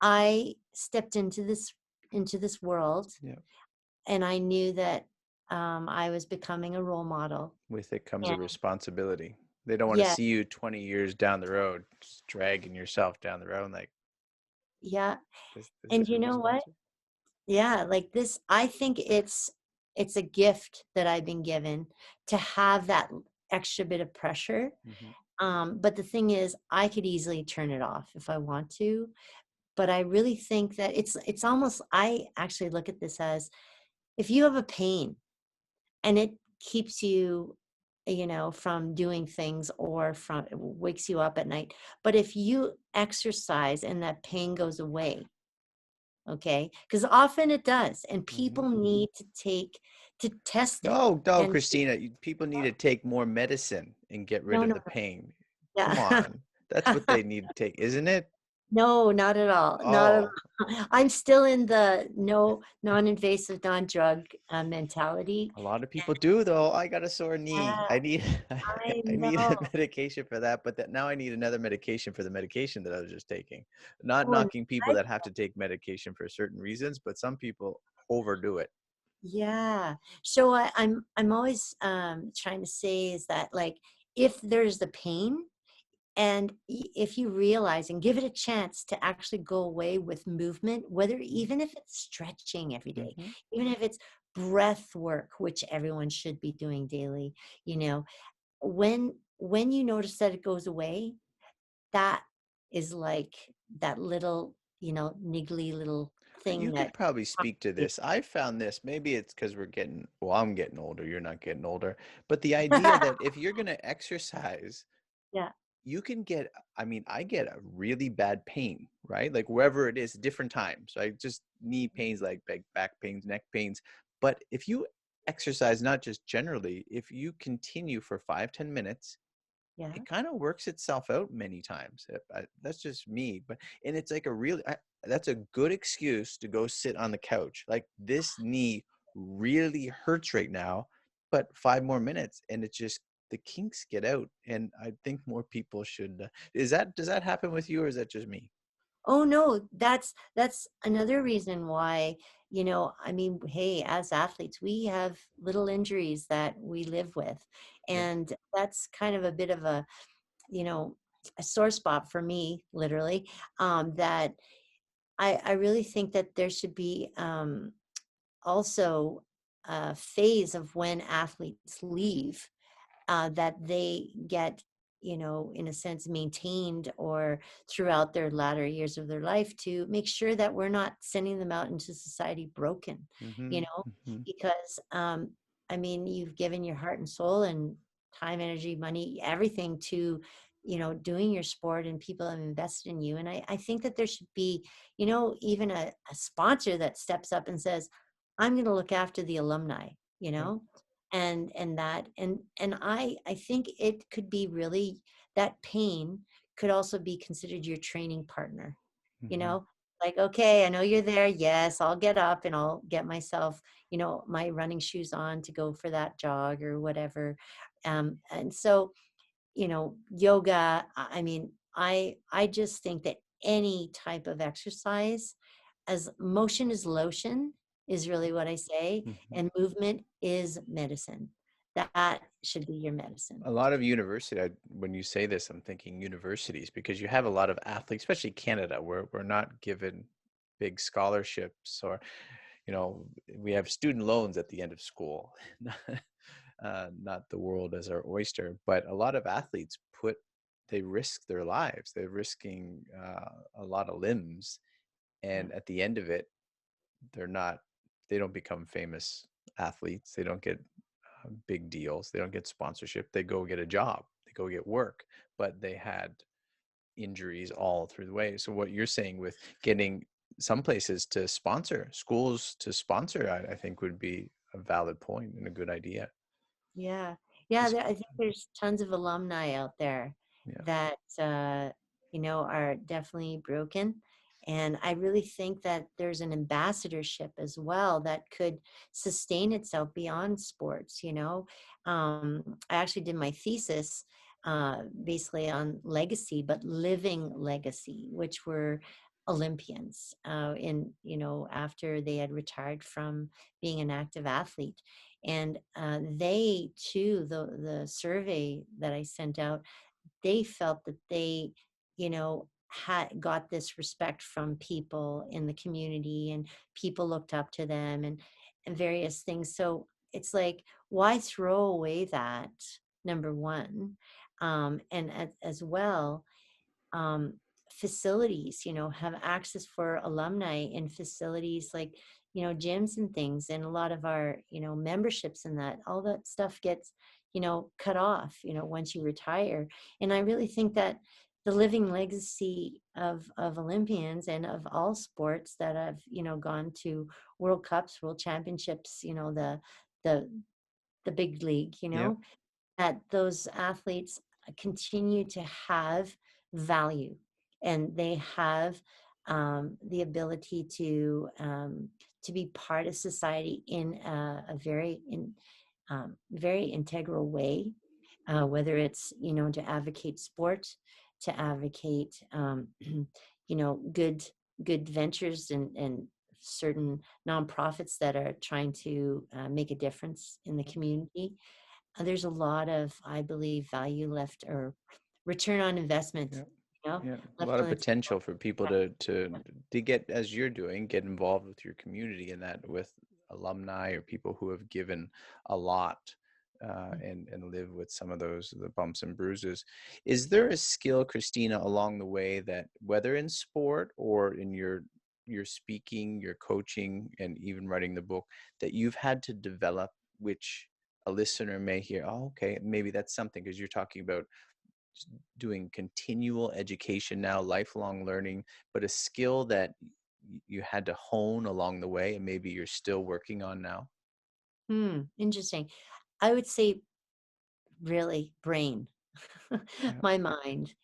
I stepped into this world, Yeah. and I knew that I was becoming a role model. With it comes a And responsibility. They don't want to yeah, see you 20 years down the road, just dragging yourself down the road. Like, yeah. is And it you know what? irresponsible? Yeah, like this, I think it's a gift that I've been given to have that extra bit of pressure. Hmm. But the thing is, I could easily turn it off if I want to. But I really think that it's almost, I actually look at this as, if you have a pain and it keeps you, from doing things, or from wakes you up at night. But if you exercise and that pain goes away, okay, because often it does, and Hmm. people need to test it. No, no, And Christina, people need to take more medicine and get rid no, of no, the no. pain. Come Yeah. on. That's what they need to take, isn't it? No, not at all. Not at Oh, all. I'm still in the no non-invasive, non-drug mentality. a lot of people do though. I got a sore knee. Yeah, I need I I need a know. medication for that, but that now I need another medication for the medication that I was just taking. Not Oh, and knocking people that have to take medication for certain reasons, but some people overdo it. yeah. So I'm always trying to say is that, like, if there's the pain, and if you realize and give it a chance to actually go away with movement, whether even if it's stretching every day, Mm-hmm. even if it's breath work, which everyone should be doing daily, you know, when you notice that it goes away, that is like that little, niggly little You thing could that. probably speak to this. I found this, maybe it's because we're getting, well, I'm getting older, you're not getting older, but the idea that if you're going to exercise, Yeah, you can get, I mean, I get a really bad pain, right? Like wherever it is, different times. I just knee pains, like back pains, neck pains. But if you exercise, not just generally, if you continue for 5-10 minutes, yeah. it kind of works itself out many times. That's just me, but and it's like a real. That's a good excuse to go sit on the couch. Like, this knee really hurts right now, but 5 more minutes, and it just, the kinks get out. And I think more people should. Does that happen with you, or is that just me? Oh no, that's another reason why, I mean, hey, as athletes, we have little injuries that we live with. Yeah. And that's kind of a bit of you know, a sore spot for me, literally. That I really think that there should be also a phase of when athletes leave, that they get, in a sense, maintained, or throughout their latter years of their life, to make sure that we're not sending them out into society broken, you Mm-hmm. know, Mm-hmm. because, I mean, you've given your heart and soul and time, energy, money, everything to, doing your sport, and people have invested in you. And I think that there should be, even a sponsor that steps up and says, I'm going to look after the alumni, Yeah. and I think it could be really, that pain could also be considered your training partner, you Hmm. know, like, okay, I know you're there. Yes, I'll get up and I'll get myself, my running shoes on to go for that jog or whatever. And so, yoga, I mean, I just think that any type of exercise, as motion is lotion, is really what I say, Hmm. and movement is medicine. That should be your medicine. A lot of university, when you say this, I'm thinking universities, because you have a lot of athletes, especially Canada, where we're not given big scholarships, or, we have student loans at the end of school. Not the world as our oyster, but a lot of athletes they risk their lives. They're risking a lot of limbs. Yeah. And at the end of it, they're not, they don't become famous athletes. They don't get big deals. They don't get sponsorship. They go get a job. They go get work, but they had injuries all through the way. So what you're saying with getting some places to sponsor, schools to sponsor, I think would be a valid point and a good idea. Yeah. Yeah, 'Cause- I think there's tons of alumni out there yeah. that, are definitely broken. And I really think that there's an ambassadorship as well that could sustain itself beyond sports, I actually did my thesis basically on legacy, but living legacy, which were Olympians after they had retired from being an active athlete. And they too, the survey that I sent out, they felt that they, had got this respect from people in the community, and people looked up to them, and various things. So it's like, why throw away that, number one? And as well, um, facilities, have access for alumni in facilities like, gyms and things. And a lot of our, memberships and that, all that stuff gets, cut off, once you retire. And I really think that the living legacy of Olympians and of all sports that have, gone to World Cups, World Championships, the, the big league, Yeah. that those athletes continue to have value, and they have the ability to be part of society in a very integral way, whether it's to advocate sport, to advocate good ventures, and certain nonprofits that are trying to make a difference in the community. There's a lot of, I believe, value left, or return on investment, Yeah. you know, Yeah, a left lot on of the table. potential for people to get, as you're doing, get involved with your community, and that with alumni or people who have given a lot, and live with some of the bumps and bruises. Is there a skill, Christina, along the way, that whether in sport or in your speaking, your coaching, and even writing the book, that you've had to develop, which a listener may hear, oh, okay, maybe that's something, because you're talking about doing continual education now, lifelong learning, but a skill that you had to hone along the way and maybe you're still working on now? Interesting. I would say really brain, Yeah. my mind,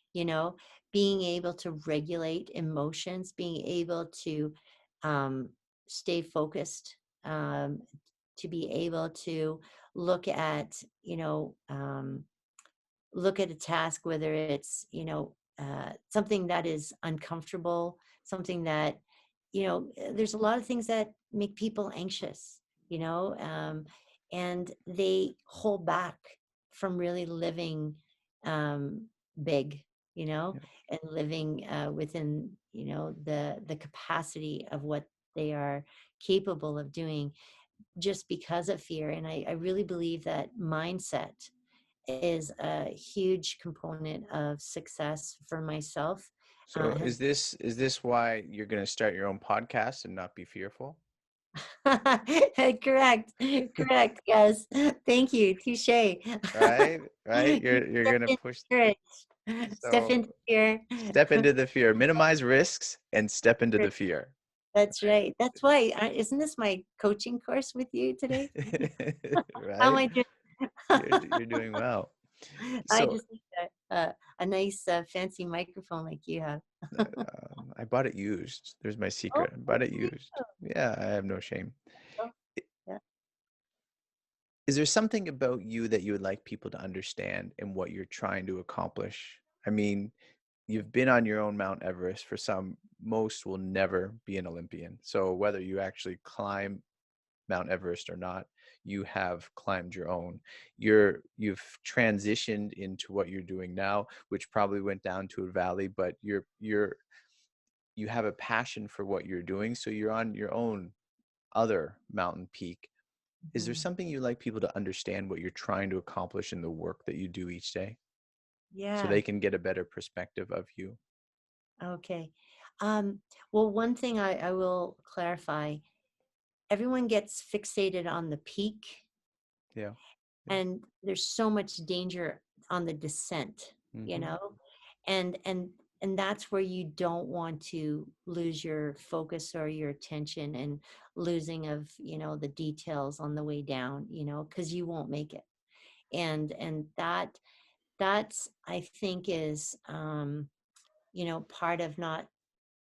being able to regulate emotions, being able to um, stay focused, to be able to look at, look at a task, whether it's something that is uncomfortable, something that there's a lot of things that make people anxious, you know um, and they hold back from really living um, big, Yeah. and living within the capacity of what they are capable of doing, just because of fear. And I really believe that mindset is a huge component of success for myself. So Has is this why you're going to start your own podcast and not be fearful? correct, correct. Yes, thank you. Touche. Right? Right? You're Step going to into push. courage. Step So into fear. step into the fear, minimize risks and step into the fear. That's right. That's why, isn't this my coaching course with you today? How am Right? I doing? You're doing well. I So just need a nice fancy microphone like you have. I bought it used. There's my Oh, secret. I good bought it for you. used. Yeah, I have no shame. Oh, I- yeah. Is there something about you that you would like people to understand in what you're trying to accomplish? I mean, you've been on your own Mount Everest. For some, most will never be an Olympian. So whether you actually climb Mount Everest or not, you have climbed your own. You've transitioned into what you're doing now, which probably went down to a valley, but you have a passion for what you're doing, so you're on your own other mountain peak. Is there Mhm. something you'd like people to understand what you're trying to accomplish in the work that you do each day so Yeah. they can get a better perspective of you? Okay. Um, well, one thing I will clarify, everyone gets fixated on the peak, Yeah. Yeah. and there's so much danger on the descent, you Mm-hmm. know? And and that's where you don't want to lose your focus or your attention, and losing of, the details on the way down, because you won't make it. And that's, I think, is part of not,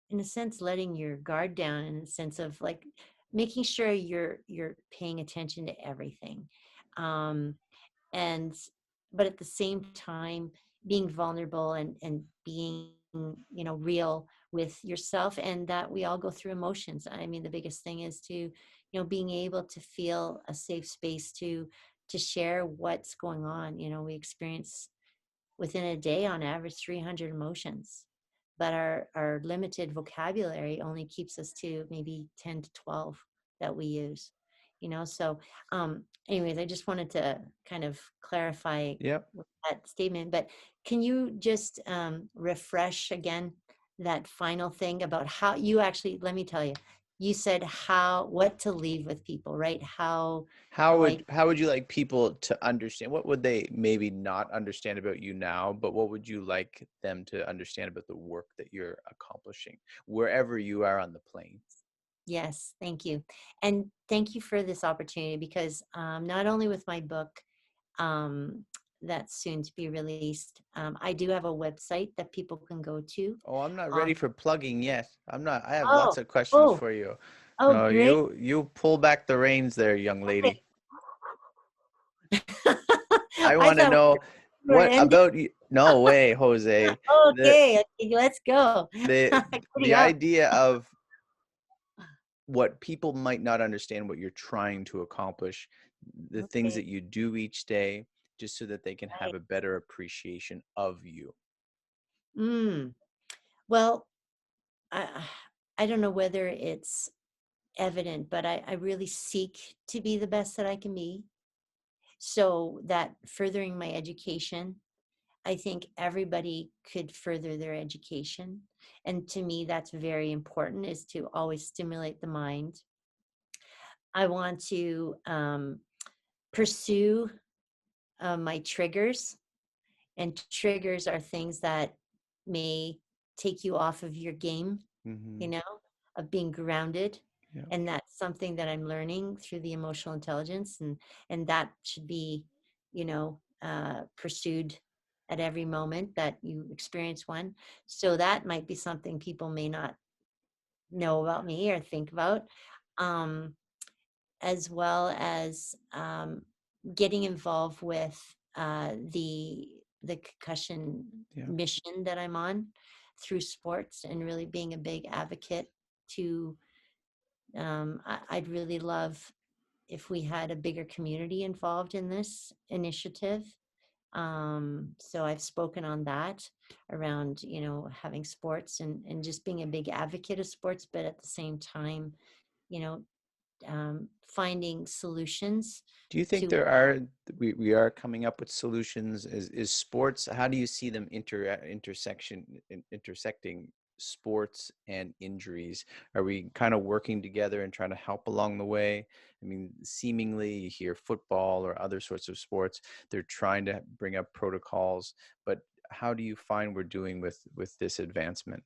in a sense, letting your guard down, in a sense of like making sure you're paying attention to everything. um and But at the same time, being vulnerable, and being, real with yourself, and that we all go through emotions. I mean, the biggest thing is to, being able to feel a safe space to share what's going on. We experience, within a day, on average, 300 emotions, but our limited vocabulary only keeps us to maybe 10 to 12 that we use. So anyways, I just wanted to kind of clarify Yep. with that statement. But can you just refresh again that final thing about how you actually, let me tell you, you said what to leave with people, right? How I How would you like people to understand? What would they maybe not understand about you now, but what would you like them to understand about the work that you're accomplishing wherever you are on the plane? Yes, thank you. And thank you for this opportunity, because not only with my book, um, that's soon to be released, I do have a website that people can go to. Oh, I'm not ready Um, for plugging yet. I'm not. I have oh, lots of questions oh, for you. oh, No, great. you pull back the reins there, young Okay. lady. I I want to thought know we were what ending. about you. No way, Jose. The Okay, okay, let's go. the Giddy the up. idea of what people might not understand what you're trying to accomplish, the things Okay, that you do each day, just so that they can have right. a better appreciation of you. Mm. Well, I, I don't know whether it's evident, but I really seek to be the best that I can be. So that furthering my education, I think everybody could further their education. And to me, that's very important, is to always stimulate the mind. I want to pursue my triggers. And triggers are things that may take you off of your game, you Hmm. know, of being grounded. Yeah. And that's something that I'm learning through the emotional intelligence, and that should be, pursued at every moment that you experience one. So that might be something people may not know about me or think about. Um, as well as getting involved with the concussion Yeah. mission that I'm on through sports, and really being a big advocate to. I'd really love if we had a bigger community involved in this initiative. So I've spoken on that, around, having sports, and just being a big advocate of sports, but at the same time, you know, finding solutions Do you think to. we are coming up with solutions? Is sports, how do you see them intersecting sports and injuries? Are we kind of working together and trying to help along the way? I mean, seemingly you hear football or other sorts of sports, they're trying to bring up protocols, but how do you find we're doing with this advancement?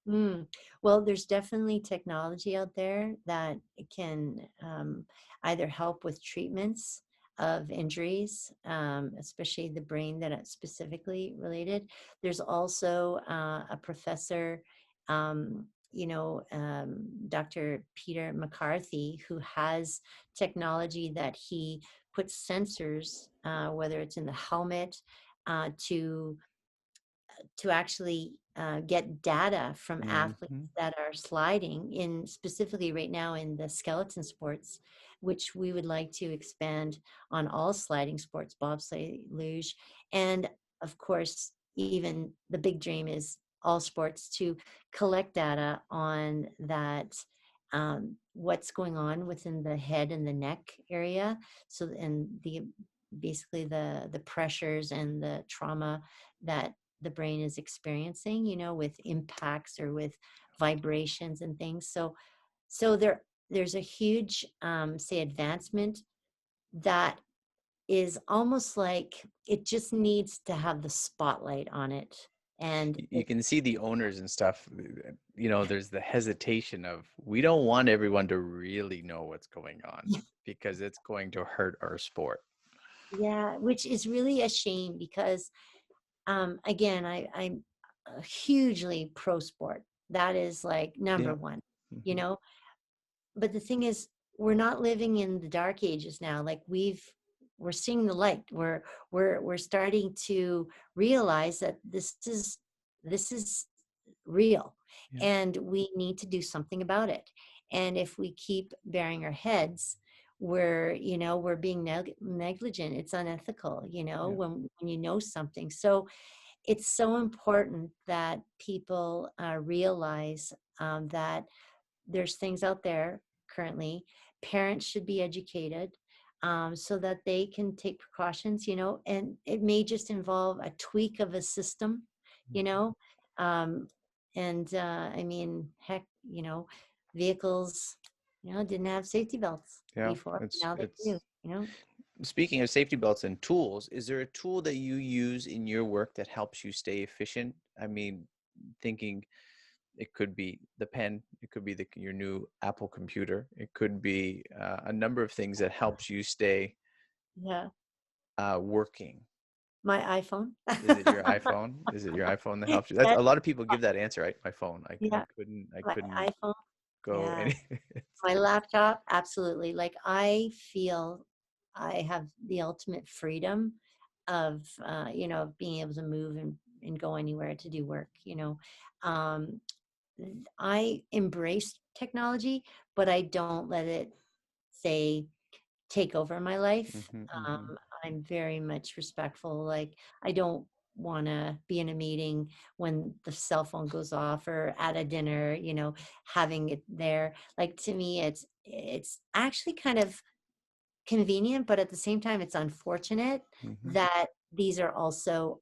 Mm. Well, there's definitely technology out there that can either help with treatments of injuries, especially the brain that are specifically related. There's also a professor, Dr. Peter McCarthy, who has technology that he puts sensors, whether it's in the helmet, to actually get data from athletes Hmm. that are sliding in, specifically right now in the skeleton sports, which we would like to expand on all sliding sports, bobsleigh, luge, and of course, even the big dream is all sports to collect data on that, what's going on within the head and the neck area. So, and the basically the pressures and the trauma that the brain is experiencing, with impacts or with vibrations and things. So there's a huge, say, advancement that is almost like it just needs to have the spotlight on it. And You can see the owners and stuff, there's the hesitation of, we don't want everyone to really know what's going on because it's going to hurt our sport. yeah, which is really a shame because, again, I'm hugely pro sport. That is like number Yeah. one, you Hmm. know. But the thing is, we're not living in the dark ages now. Like we're seeing the light. We're starting to realize that this is real, Yeah. and we need to do something about it. And if we keep burying our heads, we're being negligent. It's unethical, Yeah. when you know something. So it's so important that people realize that there's things out there currently. Parents should be educated, so that they can take precautions, and it may just involve a tweak of a system, you Mhm. know. Um, and I mean, heck, vehicles, didn't have safety belts Yeah. before. It's Now they it's do, Speaking of safety belts and tools, is there a tool that you use in your work that helps you stay efficient? I mean, thinking it could be the pen, it could be your new Apple computer, it could be a number of things that helps you stay Yeah, working. my iPhone. Is it your iPhone? Is it your iPhone that helps you? That's, That, a lot of people give that answer, right? My phone. I yeah, couldn't I my couldn't iPhone. go Yeah. any. My laptop, absolutely. Like I feel I have the ultimate freedom of, of being able to move and go anywhere to do work. Um, I embrace technology, but I don't let it, say, take over my life. Hmm. Um, Hmm. I'm very much respectful. Like I don't want to be in a meeting when the cell phone goes off, or at a dinner, having it there. Like to me, it's actually kind of convenient, but at the same time, it's unfortunate Hmm. that these are also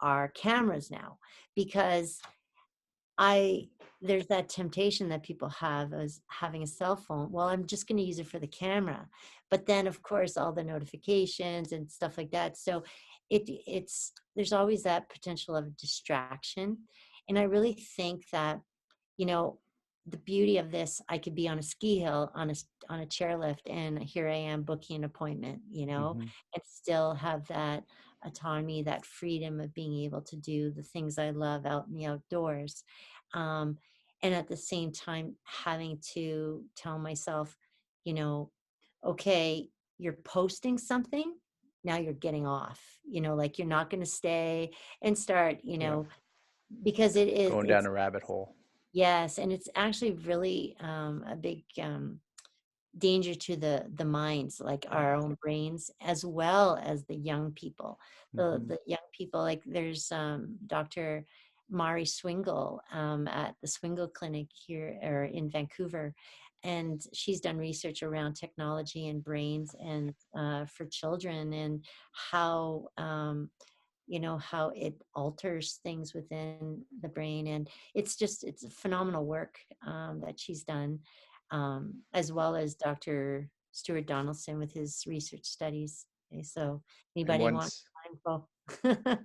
our cameras now, because I there's that temptation that people have as having a cell phone. Well, I'm just going to use it for the camera. But then of course all the notifications and stuff like that. So it's there's always that potential of distraction. And I really think that, you know, the beauty of this, I could be on a ski hill on a chairlift, and here I am booking an appointment, Hmm. and still have that autonomy, that freedom of being able to do the things I love out in the outdoors. Um, and at the same time, having to tell myself, you know, okay, you're posting something, now you're getting off, like you're not going to stay and start, Yeah. because Going down it's a rabbit hole. yes, and it's actually really a big danger to the minds, like Yeah. our own brains, as well as the young people. The Hmm. the young people, like there's Dr. Mari Swingle at the Swingle Clinic here or in Vancouver, and she's done research around technology and brains and for children, and how how it alters things within the brain. And it's a phenomenal work that she's done, as well as Dr. Stuart Donaldson with his research studies. Okay, so And anybody want once more info?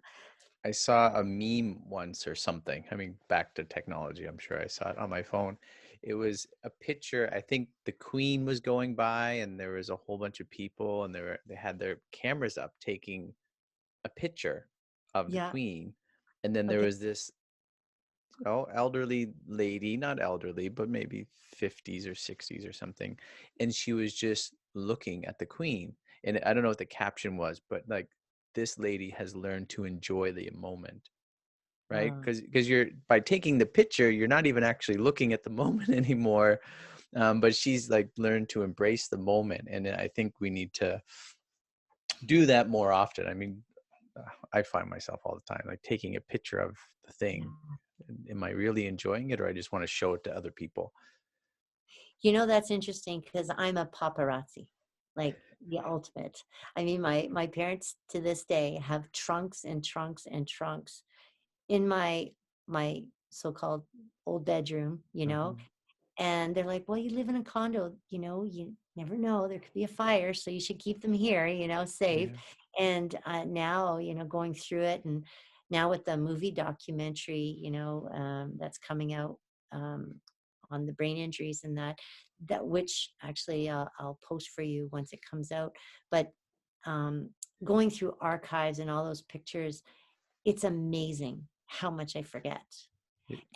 I saw a meme once or something. I mean, back to technology. I'm sure I saw it on my phone. It was a picture. I think the Queen was going by, and there was a whole bunch of people, and they had their cameras up taking a picture of the Yeah. Queen, and then there Okay. was this elderly lady, not elderly, but maybe 50s or 60s or something, and she was just looking at the Queen. And I don't know what the caption was, but like, this lady has learned to enjoy the moment, right? Uh, Because you're, by taking the picture, you're not even actually looking at the moment anymore. But she's like learned to embrace the moment, and I think we need to do that more often. I mean, I find myself all the time like taking a picture of the thing. yeah. Am I really enjoying it, or I just want to show it to other people? That's interesting because I'm a paparazzi, like the ultimate. I mean, my parents to this day have trunks and trunks and trunks in my so-called old bedroom, Hmm. and they're like, well, you live in a condo, you never know, there could be a fire, so you should keep them here, safe. Yeah, And now, going through it, and now with the movie documentary, that's coming out, um, on the brain injuries, and that which actually, I'll post for you once it comes out. But um, going through archives and all those pictures, it's amazing how much I forget.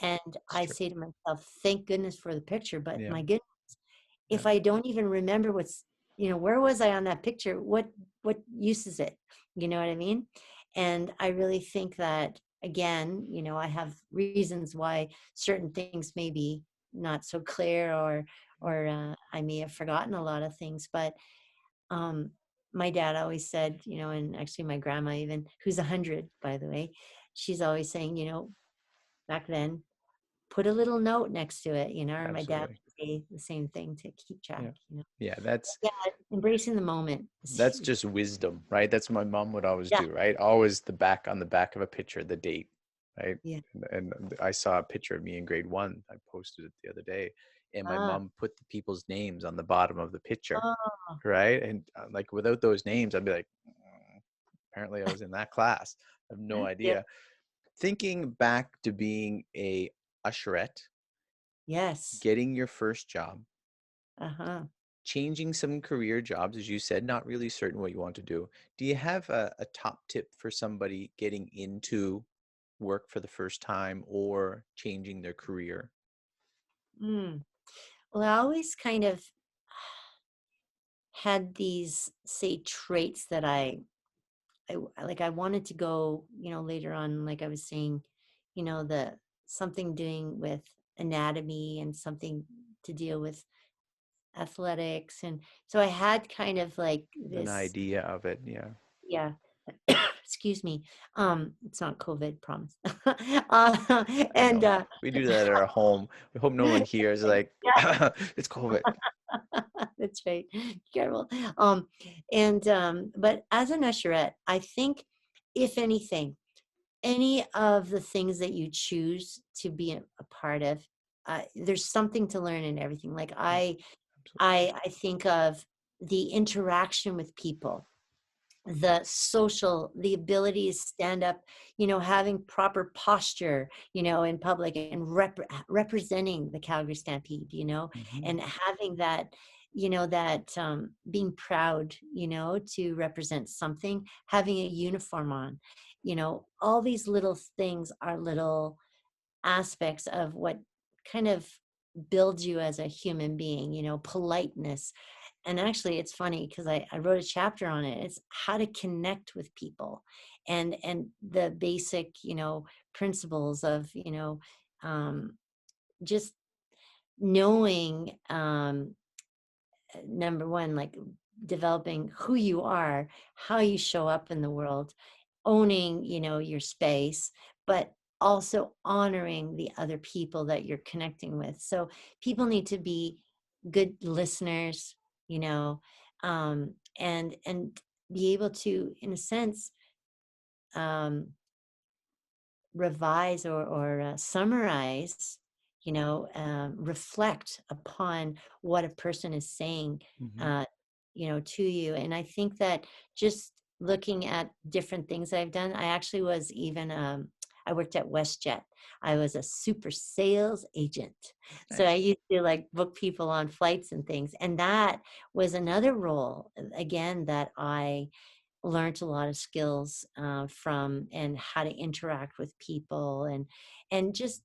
And it's I true. say to myself, thank goodness for the picture, but Yeah, my goodness, yeah, if I don't even remember where was I on that picture? What use is it? You know what I mean? And I really think that, again, I have reasons why certain things may be not so clear, or I may have forgotten a lot of things. But um, my dad always said, and actually my grandma even, who's 100, by the way, she's always saying, back then, put a little note next to it, or my dad absolutely. would say the same thing to keep Yeah, track. yeah. That's Yeah, embracing the moment is that's huge. just wisdom, right? That's what my mom would always Yeah, do, right? Always the back, on the back of a picture, the date, right? yeah. And I saw a picture of me in grade one. I posted it the other day, and my Ah, mom put the people's names on the bottom of the picture, oh, right? And like, without those names, I'd be like, apparently I was in that class. I have no yeah, idea. Thinking back to being a usherette, yes. getting your first job, Uh-huh. changing some career jobs, as you said, not really certain what you want to do. Do you have a top tip for somebody getting into work for the first time or changing their career? Mm. Well, I always kind of had these, say, traits that like I wanted to go, later on, like I was saying, the something doing with anatomy and something to deal with athletics. And so I had kind of like An this, idea of it, yeah. yeah. Excuse me. It's not COVID, promise. I And know. We do that at our home. We hope no one hears like yeah, it's COVID. that's right. Be careful. And but as an usherette, I think, if anything, any of the things that you choose to be a part of, there's something to learn in everything. Like Yeah, I, absolutely. I think of the interaction with people, the social, the ability to stand up, having proper posture, in public, and representing the Calgary Stampede, Hmm. and having that, being proud, to represent something, having a uniform on, all these little things are little aspects of what kind of builds you as a human being, politeness. And actually, it's funny because I wrote a chapter on it. It's how to connect with people, and the basic, principles of, um, just knowing, number one, like developing who you are, how you show up in the world, owning, your space, but also honoring the other people that you're connecting with. So people need to be good listeners, and be able to, in a sense, um, revise or summarize, reflect upon what a person is saying, Hmm. uh, to you. And I think that just looking at different things I've done. I actually was even, I worked at WestJet. I was a super sales agent. So I Nice. used to like book people on flights and things. And that was another role, again, that I learned a lot of skills from, and how to interact with people, and just,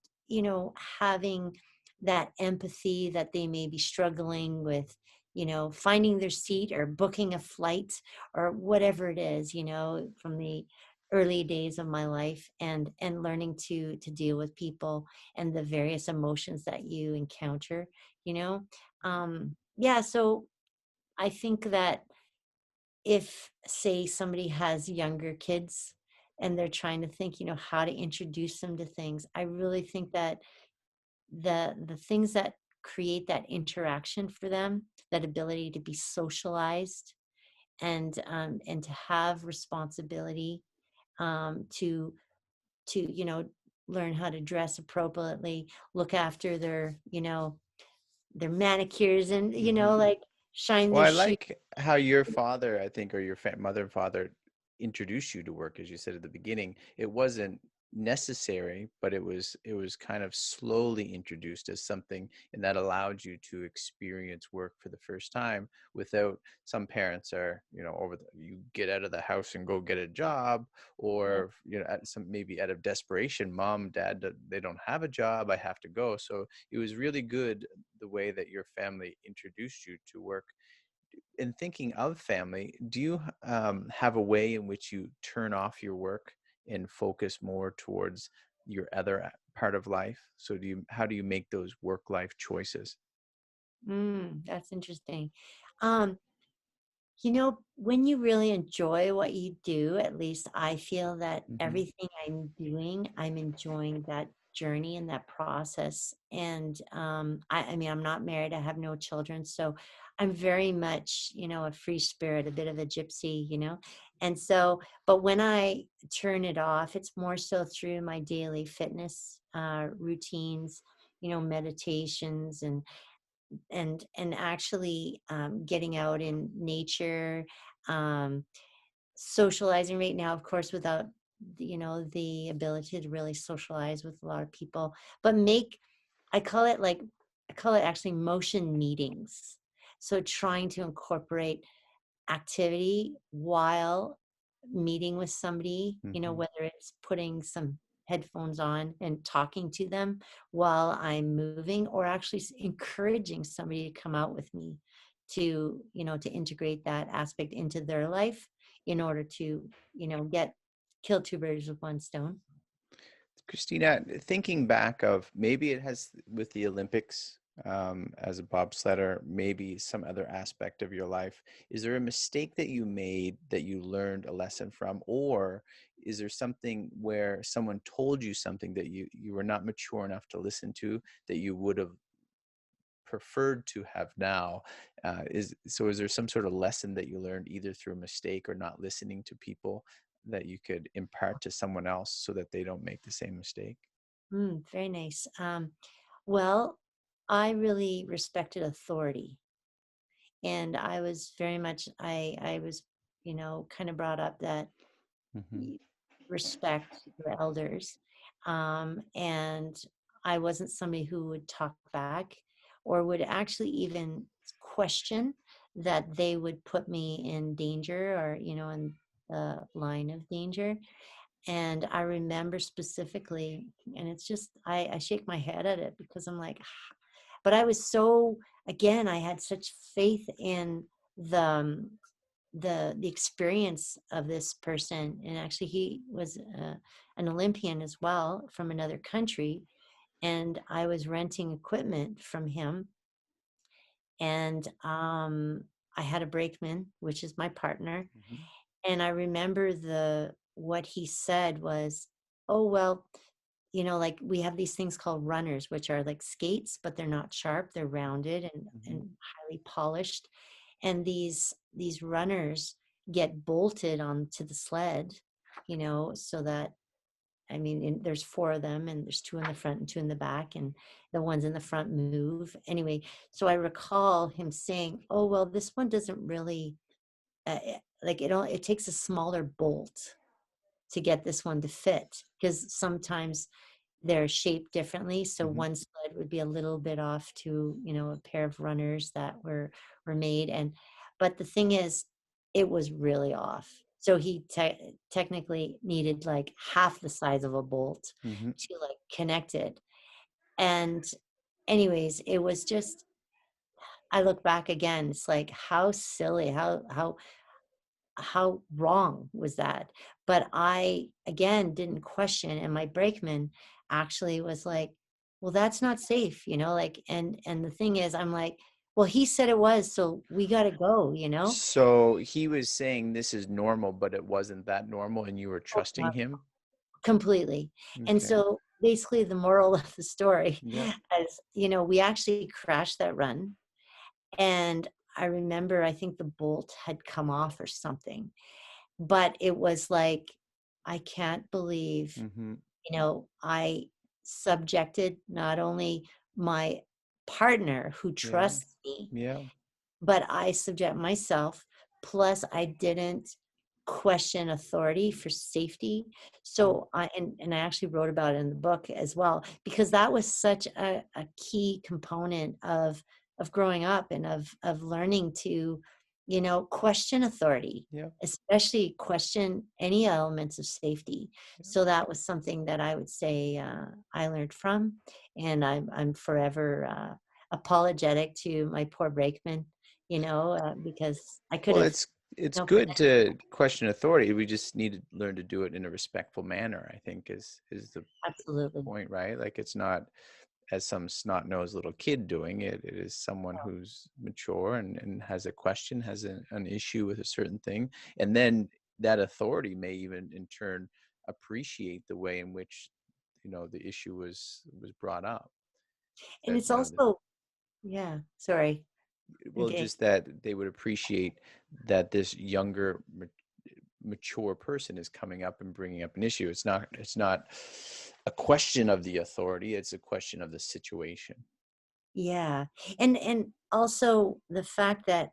having that empathy that they may be struggling with, finding their seat or booking a flight or whatever it is, from the early days of my life, and learning to deal with people and the various emotions that you encounter, yeah. So I think that if, say, somebody has younger kids and they're trying to think, how to introduce them to things, I really think that the things that create that interaction for them, that ability to be socialized, and to have responsibility, to learn how to dress appropriately, look after their manicures, and Hmm. like shine Well, their I shoes. like how your father, I think, or your mother and father introduced you to work, as you said at the beginning. It wasn't necessary, but it was kind of slowly introduced as something, and that allowed you to experience work for the first time without. Some parents are, you get out of the house and go get a job, or at some, maybe out of desperation, mom, dad, they don't have a job, I have to go. So it was really good the way that your family introduced you to work. In thinking of family, do you have a way in which you turn off your work and focus more towards your other part of life? So how do you make those work life choices? That's interesting. Um, when you really enjoy what you do, at least I feel that Hmm. everything I'm doing, I'm enjoying that journey and that process. And I mean, I'm not married, I have no children. So I'm very much, a free spirit, a bit of a gypsy, And so, but when I turn it off, it's more so through my daily fitness routines, meditations, and actually getting out in nature, um, socializing right now, of course, without the ability to really socialize with a lot of people, but I call it like I call it actually motion meetings. So trying to incorporate activity while meeting with somebody, Hmm. whether it's putting some headphones on and talking to them while I'm moving, or actually encouraging somebody to come out with me to integrate that aspect into their life in order to, get kill two birds with one stone. Christina, thinking back of, maybe it has with the Olympics, as a bobsledder, maybe some other aspect of your life. Is there a mistake that you made that you learned a lesson from, or is there something where someone told you something that you were not mature enough to listen to, that you would have preferred to have now? Is there some sort of lesson that you learned either through a mistake or not listening to people that you could impart to someone else so that they don't make the same mistake? Very nice. Well, I really respected authority, and I was very much, I was, kind of brought up that Hmm. y- respect your elders. And I wasn't somebody who would talk back or would actually even question that they would put me in danger, or, in the line of danger. And I remember specifically, and it's just, I shake my head at it because I'm like, but I was so, again, I had such faith in the the experience of this person. And actually he was an Olympian as well, from another country, and I was renting equipment from him. And I had a brakeman, which is my partner. Hmm. And I remember the what he said was, oh well, like we have these things called runners, which are like skates, but they're not sharp, they're rounded and highly polished. And these runners get bolted onto the sled, so that, I mean, there's four of them, and there's two in the front and two in the back, and the ones in the front move. Anyway, so I recall him saying, "Oh well, this one doesn't really. like it takes a smaller bolt to get this one to fit, because sometimes they're shaped differently. So Hmm. one sled would be a little bit off to, a pair of runners that were made. But the thing is, it was really off. So he technically needed like half the size of a bolt Hmm. to like connect it. And anyways, it was just, I look back again, it's like how silly, how wrong was that? But I again didn't question, and my brakeman actually was like, well, that's not safe, like, and the thing is, I'm like, well, he said it was, so we got to go. So he was saying this is normal, but it wasn't that normal, and you were Oh, trusting him. completely. And Okay. so basically the moral of the story Yeah. is, we actually crashed that run. And I remember, I think the bolt had come off or something, but it was like, I can't believe, Hmm. I subjected not only my partner who Yeah. trusts me, Yeah. but I subject myself. Plus, I didn't question authority for safety. Yeah. So and I actually wrote about it in the book as well, because that was such a key component of growing up and of learning to, question authority, Yeah. especially question any elements of safety. Yeah. So that was something that I would say I learned from, and I'm forever apologetic to my poor brakeman, because I could Well, have, it's good protected. to question authority. We just need to learn to do it in a respectful manner, I think is the Absolutely. point, right? Like it's not as some snot-nosed little kid doing it. It is someone who's mature and has a question, has an issue with a certain thing. And then that authority may even in turn appreciate the way in which, the issue was brought up. And That, it's also, yeah, sorry. well, Okay. just that they would appreciate that this younger mature person is coming up and bringing up an issue. It's not a question of the authority, it's a question of the situation. Yeah. And also the fact that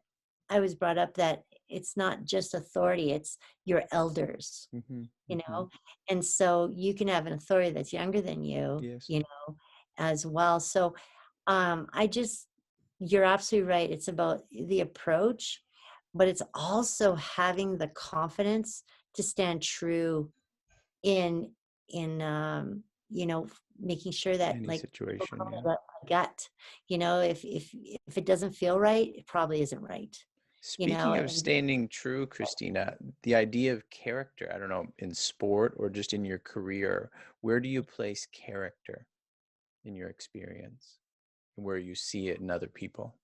I was brought up that it's not just authority, it's your elders, Hmm. you Hmm. know? And so you can have an authority that's younger than you, Yes. as well. So I just, you're absolutely right. It's about the approach, but it's also having the confidence to stand true in making sure that, Any like, people situation, call yeah. it a gut. If it doesn't feel right, it probably isn't right. Speaking of And standing true, Christina, the idea of character, I don't know, in sport or just in your career, where do you place character in your experience and where you see it in other people?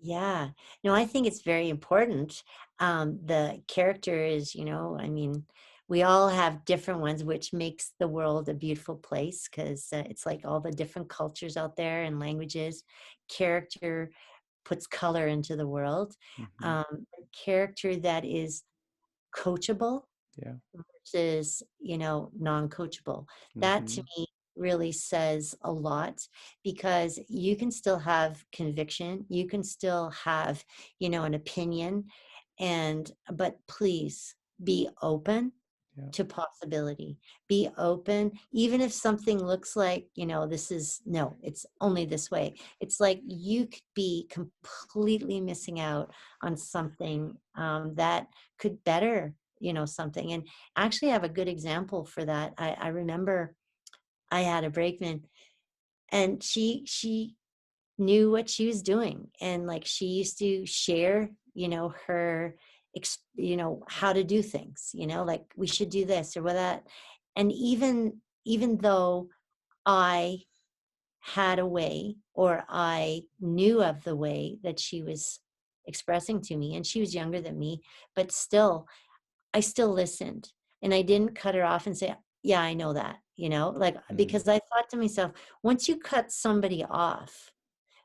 yeah, no, I think it's very important. The character is, I mean, we all have different ones, which makes the world a beautiful place, because it's like all the different cultures out there and languages. Character puts color into the world. Hmm. A character that is coachable Yeah. versus, non-coachable. That to Hmm. me really says a lot, because you can still have conviction, you can still have, an opinion, but please be open Yeah. to possibility. Be open, even if something looks like, this is no, it's only this way. It's like you could be completely missing out on something that could better, something. And actually, I have a good example for that. I remember I had a brakeman, and she knew what she was doing, and like she used to share, her how to do things, like we should do this or what that. And even though I had a way, or I knew of the way that she was expressing to me, and she was younger than me, but still I still listened, and I didn't cut her off and say, yeah, I know that, like, Mm. because I thought to myself, once you cut somebody off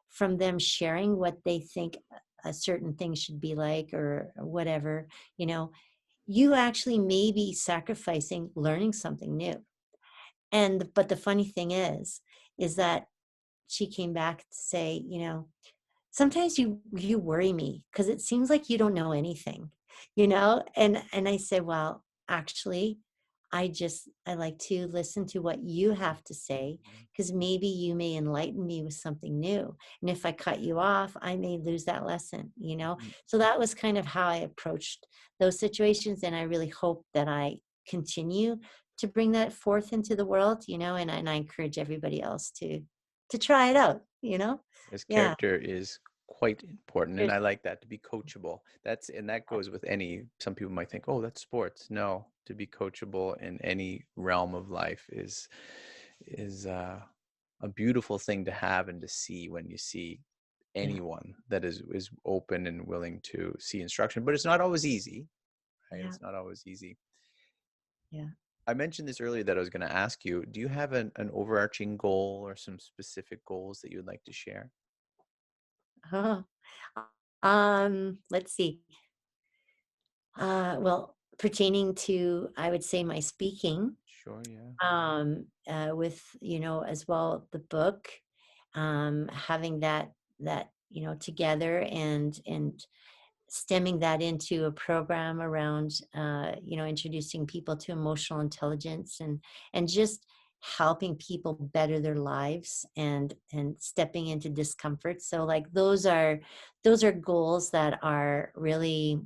from them sharing what they think a certain thing should be like, or whatever, you know, you actually may be sacrificing learning something new. But the funny thing is that she came back to say, sometimes you worry me because it seems like you don't know anything. and I said, well, actually, I like to listen to what you have to say, Mhm. because maybe you may enlighten me with something new. And if I cut you off, I may lose that lesson. Mhm. So that was kind of how I approached those situations. And I really hope that I continue to bring that forth into the world, and I encourage everybody else to try it out. His Yeah. character is quite important, and There's I like that, to be coachable. That goes with any. Some people might think, "Oh, that's sports." No, to be coachable in any realm of life is a beautiful thing to have and to see when you see yeah, anyone that is open and willing to see instruction. But it's not always easy, right? yeah, It's not always easy. yeah. I mentioned this earlier that I was going to ask you, do you have an overarching goal or some specific goals that you would like to share? Oh, let's see. Well, pertaining to, I would say, my speaking, Sure, yeah. with, as well, the book, having that together, and stemming that into a program around, introducing people to emotional intelligence, and just helping people better their lives, and stepping into discomfort. So, like, those are goals that are really,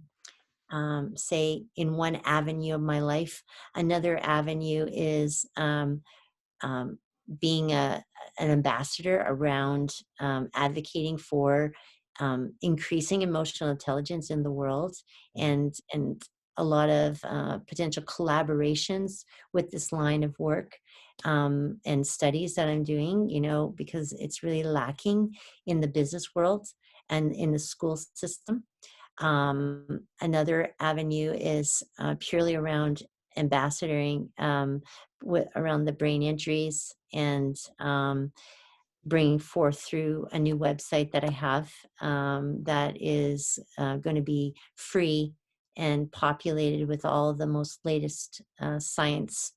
say, in one avenue of my life. Another avenue is, um, being an ambassador around, advocating for, increasing emotional intelligence in the world, Mhm. and a lot of potential collaborations with this line of work, and studies that I'm doing, because it's really lacking in the business world and in the school system. Another avenue is, purely around ambassadoring, around the brain injuries, and, bringing forth through a new website that I have, that is going to be free and populated with all the most latest science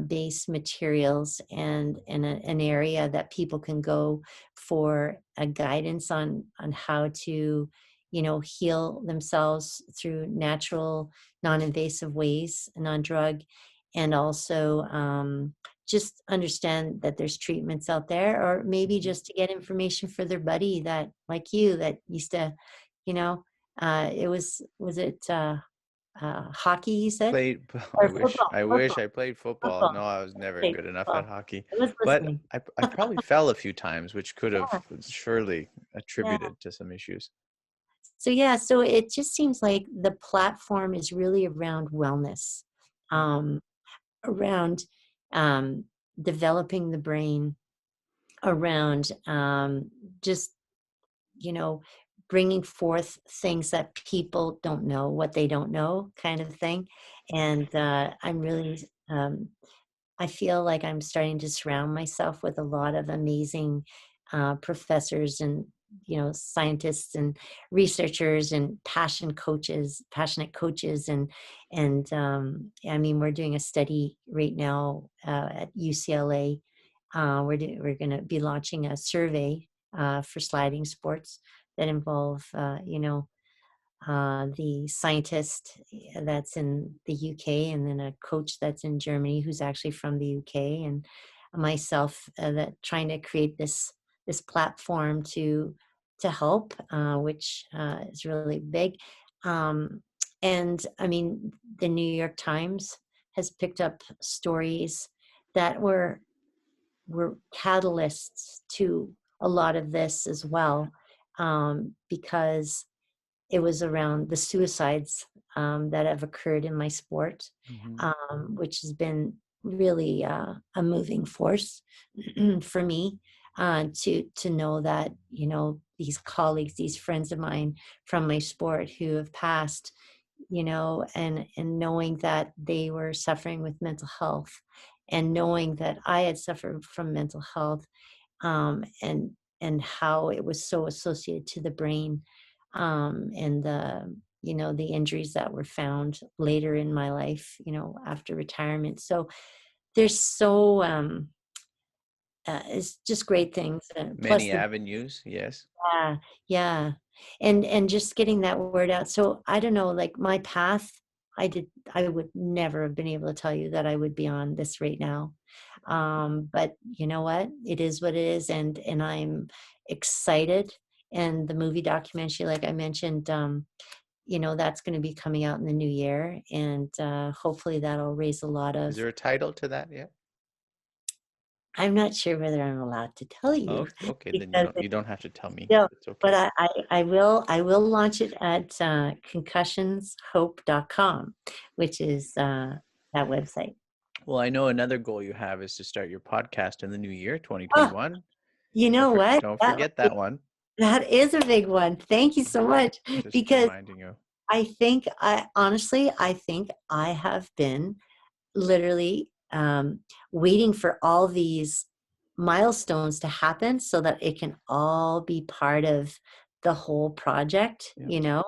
based materials, and an area that people can go for a guidance on how to heal themselves through natural, non-invasive ways, non-drug, and also, just understand that there's treatments out there, or maybe Mhm. just to get information for their buddy that, like you, that used to, you know, was it hockey, you said? Played I Or wish football, I wish football, I played football. football. No, I was never Okay, good enough at football. hockey. I was But listening. I probably fell a few times, which could have Yeah, surely yeah. attributed to some issues. So yeah, so it just seems like the platform is really around wellness, Mm. um, around, um, developing the brain, around, just, you know, bringing forth things that people don't know what they don't know, kind of thing. And I'm really, I feel like I'm starting to surround myself with a lot of amazing professors, and scientists, and researchers, and passionate coaches, and I mean, we're doing a study right now at UCLA. We're going to be launching a survey for sliding sports that involve the scientist that's in the UK, and then a coach that's in Germany who's actually from the UK, and myself, that trying to create this platform to help, which is really big. Um, and I mean, the New York Times has picked up stories that were catalysts to a lot of this as well, because it was around the suicides that have occurred in my sport, Mhm. which has been really a moving force for me, to know that these colleagues, these friends of mine from my sport who have passed, and knowing that they were suffering with mental health, and knowing that I had suffered from mental health, and how it was so associated to the brain, and the injuries that were found later in my life, after retirement. So there's it's just great things. Plus Many the avenues, yes. yeah, yeah. And just getting that word out. So I don't know, like my path, I would never have been able to tell you that I would be on this right now. But you know what? It is what it is, and I'm excited. And the movie documentary, like I mentioned, that's going to be coming out in the new year, and hopefully that'll raise a lot Is of. there a title to that yet? I'm not sure whether I'm allowed to tell you Oh, okay, then because you don't have to tell me. no, It's but okay. I will launch it at concussionshope.com, which is that website. Well, I know another goal you have is to start your podcast in the new year, Oh, 2021. you know what? Don't forget that one. That is a big one. Thank you so much. Just Because reminding you. I think I have been literally waiting for all these milestones to happen so that it can all be part of the whole project, Yeah.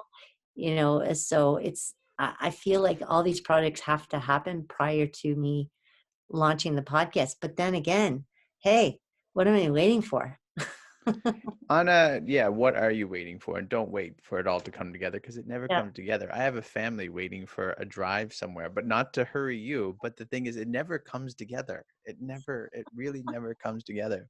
so I feel like all these projects have to happen prior to me launching the podcast. But then again, hey, what am I waiting for? Anna, yeah, what are you waiting for? And don't wait for it all to come together because it never Yeah, comes together. I have a family waiting for a drive somewhere, but not to hurry you. But the thing is, it never comes together. It really never comes together.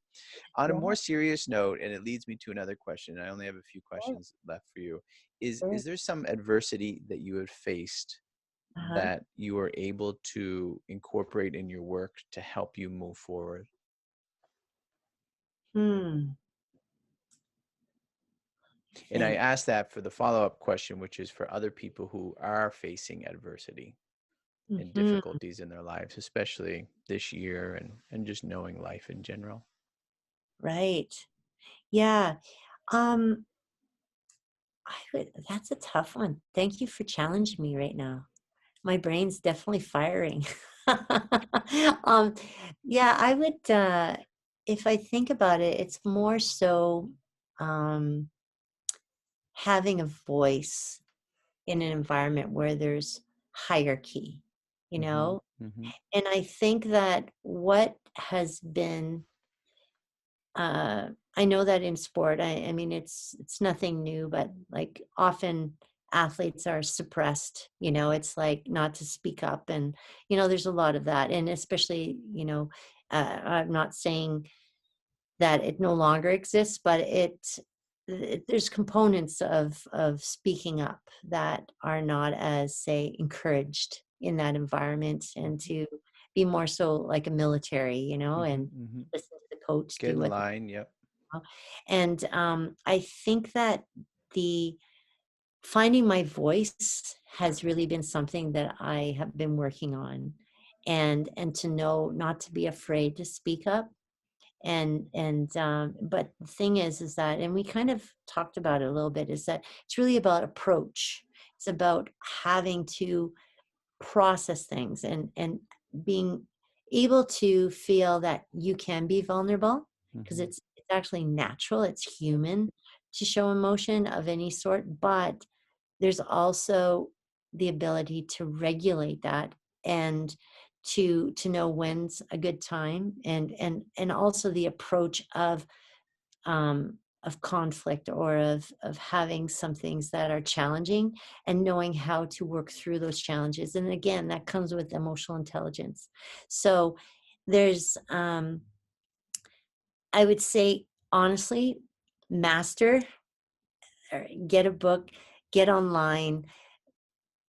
On a yeah, more serious note, and it leads me to another question. I only have a few right, questions left for you. Is sure. is there some adversity that you have faced Uh-huh. that you are able to incorporate in your work to help you move forward? Hmm. And I Think. ask that for the follow-up question, which is for other people who are facing adversity and Hmm. difficulties in their lives, especially this year and just knowing life in general. Right. Yeah. Um, that's a tough one. Thank you for challenging me right now. My brain's definitely firing. um, yeah, I would, if I think about it, it's more so um, having a voice in an environment where there's hierarchy, you Mm-hmm. know? Mm-hmm. And I think that what has been I know that in sport, I mean, it's nothing new, but like often athletes are suppressed. It's like not to speak up, and there's a lot of that, and especially I'm not saying that it no longer exists, but there's components of speaking up that are not as say encouraged in that environment, and Mm-hmm. to be more so like a military, Mm-hmm. and Mm-hmm. listen to the coach Get do in what line. Yep. and I think that the finding my voice has really been something that I have been working on, and to know not to be afraid to speak up. And but the thing is that, and we kind of talked about it a little bit, is that it's really about approach. It's about having to process things, and being able to feel that you can be vulnerable, because Mm-hmm. it's actually natural, it's human to show emotion of any sort, but there's also the ability to regulate that, and to know when's a good time, and also the approach of conflict, or of having some things that are challenging, and knowing how to work through those challenges. And again, that comes with emotional intelligence. So there's I would say, honestly, master, or get a book, get online,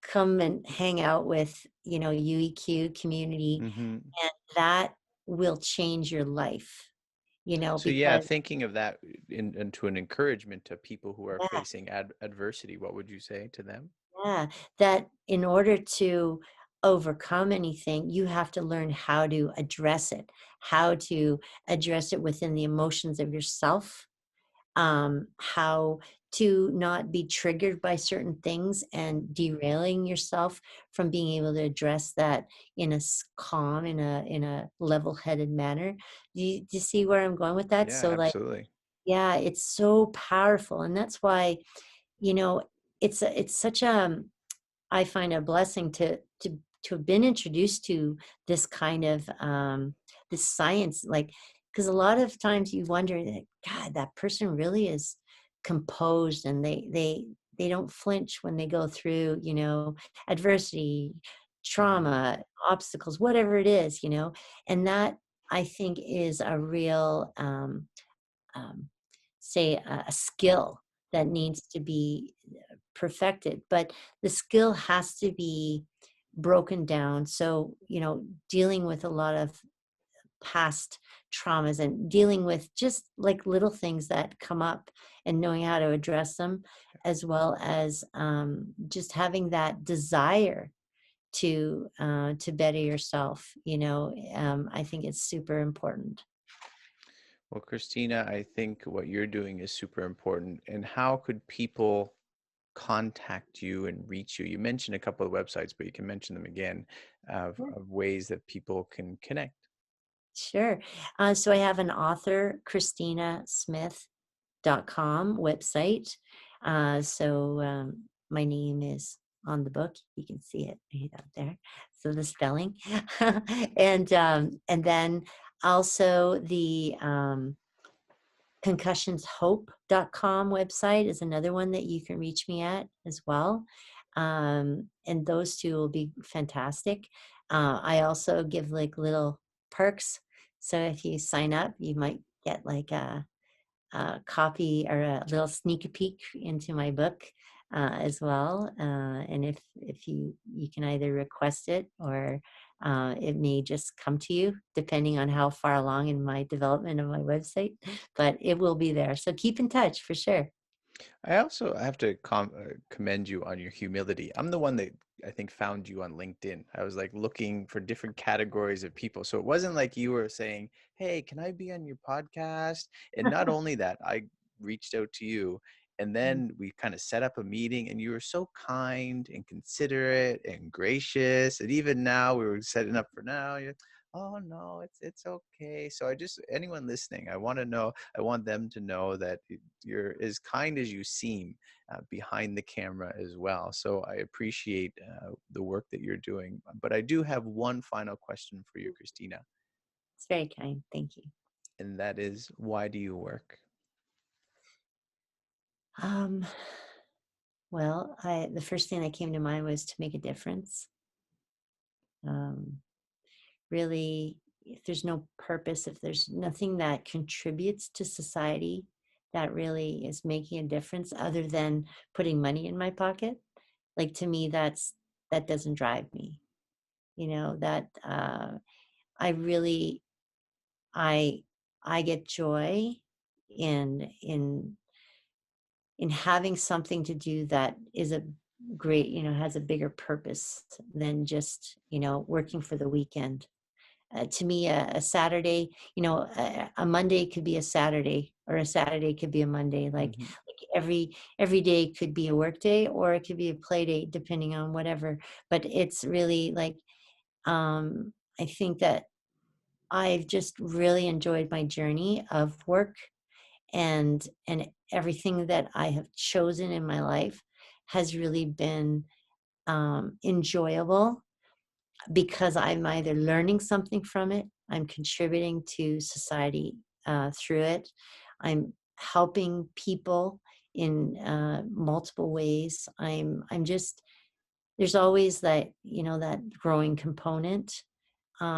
come and hang out with UEQ community, Mm-hmm. and that will change your life, So yeah, because thinking of that into an encouragement to people who are yeah, facing adversity, what would you say to them? yeah, that in order to overcome anything, you have to learn how to address it, within the emotions of yourself, how to not be triggered by certain things and derailing yourself from being able to address that in a calm, in a level-headed manner. Do you see where I'm going with that? Yeah, So like, absolutely. yeah, it's so powerful, and that's why you know it's such a, I find a blessing to have been introduced to this kind of this science, like because a lot of times you wonder that, God, that person really is composed, and they don't flinch when they go through, adversity, Mhm. trauma, obstacles, whatever it is, and that, I think, is a real, um, say, a skill that needs to be perfected. But the skill has to be broken down. So, dealing with a lot of past traumas and dealing with just like little things that come up and knowing how to address them, as well as just having that desire to better yourself. I think it's super important. Well, Christina, I think what you're doing is super important. And how could people contact you and reach you? You mentioned a couple of websites, but you can mention them again Yeah. of ways that people can connect. Sure. So I have an author, christinasmith.com website. So my name is on the book. You can see it right up there. So the spelling, and then also the concussionshope.com website is another one that you can reach me at as well. And those two will be fantastic. I also give like little perks. So if you sign up, you might get like a copy or a little sneak peek into my book as well. And if you can either request it, or it may just come to you depending on how far along in my development of my website. But it will be there. So keep in touch for sure. I also have to commend you on your humility. I'm the one that I think found you on LinkedIn. I was like looking for different categories of people. So it wasn't like you were saying, "Hey, can I be on your podcast?" And not only that, I reached out to you, and then we kind of set up a meeting, and you were so kind and considerate and gracious. And even now, we were setting up for now. You're, oh no, it's okay. So I just, anyone listening, I want them to know that you're as kind as you seem behind the camera as well. So I appreciate the work that you're doing. But I do have one final question for you, Christina, It's very kind. Thank you. and that is, why do you work? Um, well, the first thing that came to mind was to make a difference. Um, Really, if there's no purpose, if there's nothing that contributes to society that really is making a difference other than putting money in my pocket, like, to me, that doesn't drive me. That I really, I I get joy in having something to do that is a great, has a bigger purpose than just, working for the weekend. To me, a Saturday, a Monday could be a Saturday, or a Saturday could be a Monday. Mhm. Like every day could be a work day, or it could be a play day, depending on whatever. But it's really like, I think that I've just really enjoyed my journey of work, and everything that I have chosen in my life has really been enjoyable, because I'm either learning something from it, I'm contributing to society through it, I'm helping people in multiple ways. I'm just, there's always that, that growing component.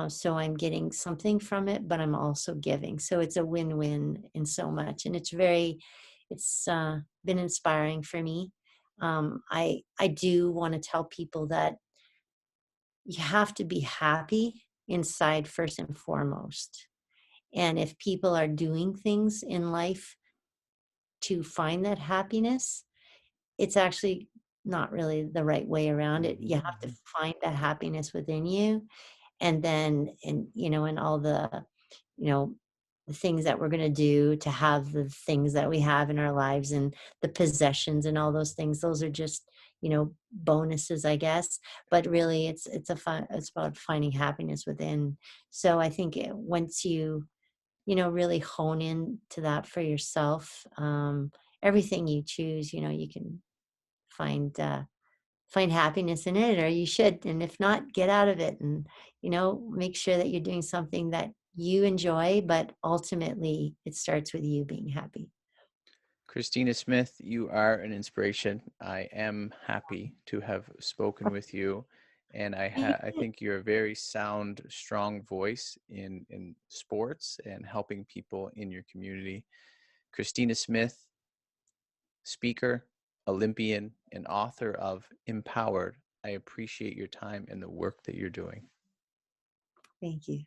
So I'm getting something from it, but I'm also giving. So it's a win-win in so much, and it's been inspiring for me. I do want to tell people that you have to be happy inside first and foremost. And if people are doing things in life to find that happiness, it's actually not really the right way around it. You have to Mhm. find that happiness within you. And then, in all you know, the things that we're going to do to have the things that we have in our lives, and the possessions and all those things, those are just, bonuses, I guess. But really, it's about finding happiness within. So I think once you, really hone in to that for yourself, everything you choose, you can find find happiness in it, or you should. And if not, get out of it, and make sure that you're doing something that you enjoy, but ultimately it starts with you being happy. Christina Smith, you are an inspiration. I am happy to have spoken with you, and I think you're a very sound, strong voice in sports and helping people in your community. Christina Smith, speaker, Olympian, and author of Empowered. I appreciate your time and the work that you're doing. Thank you.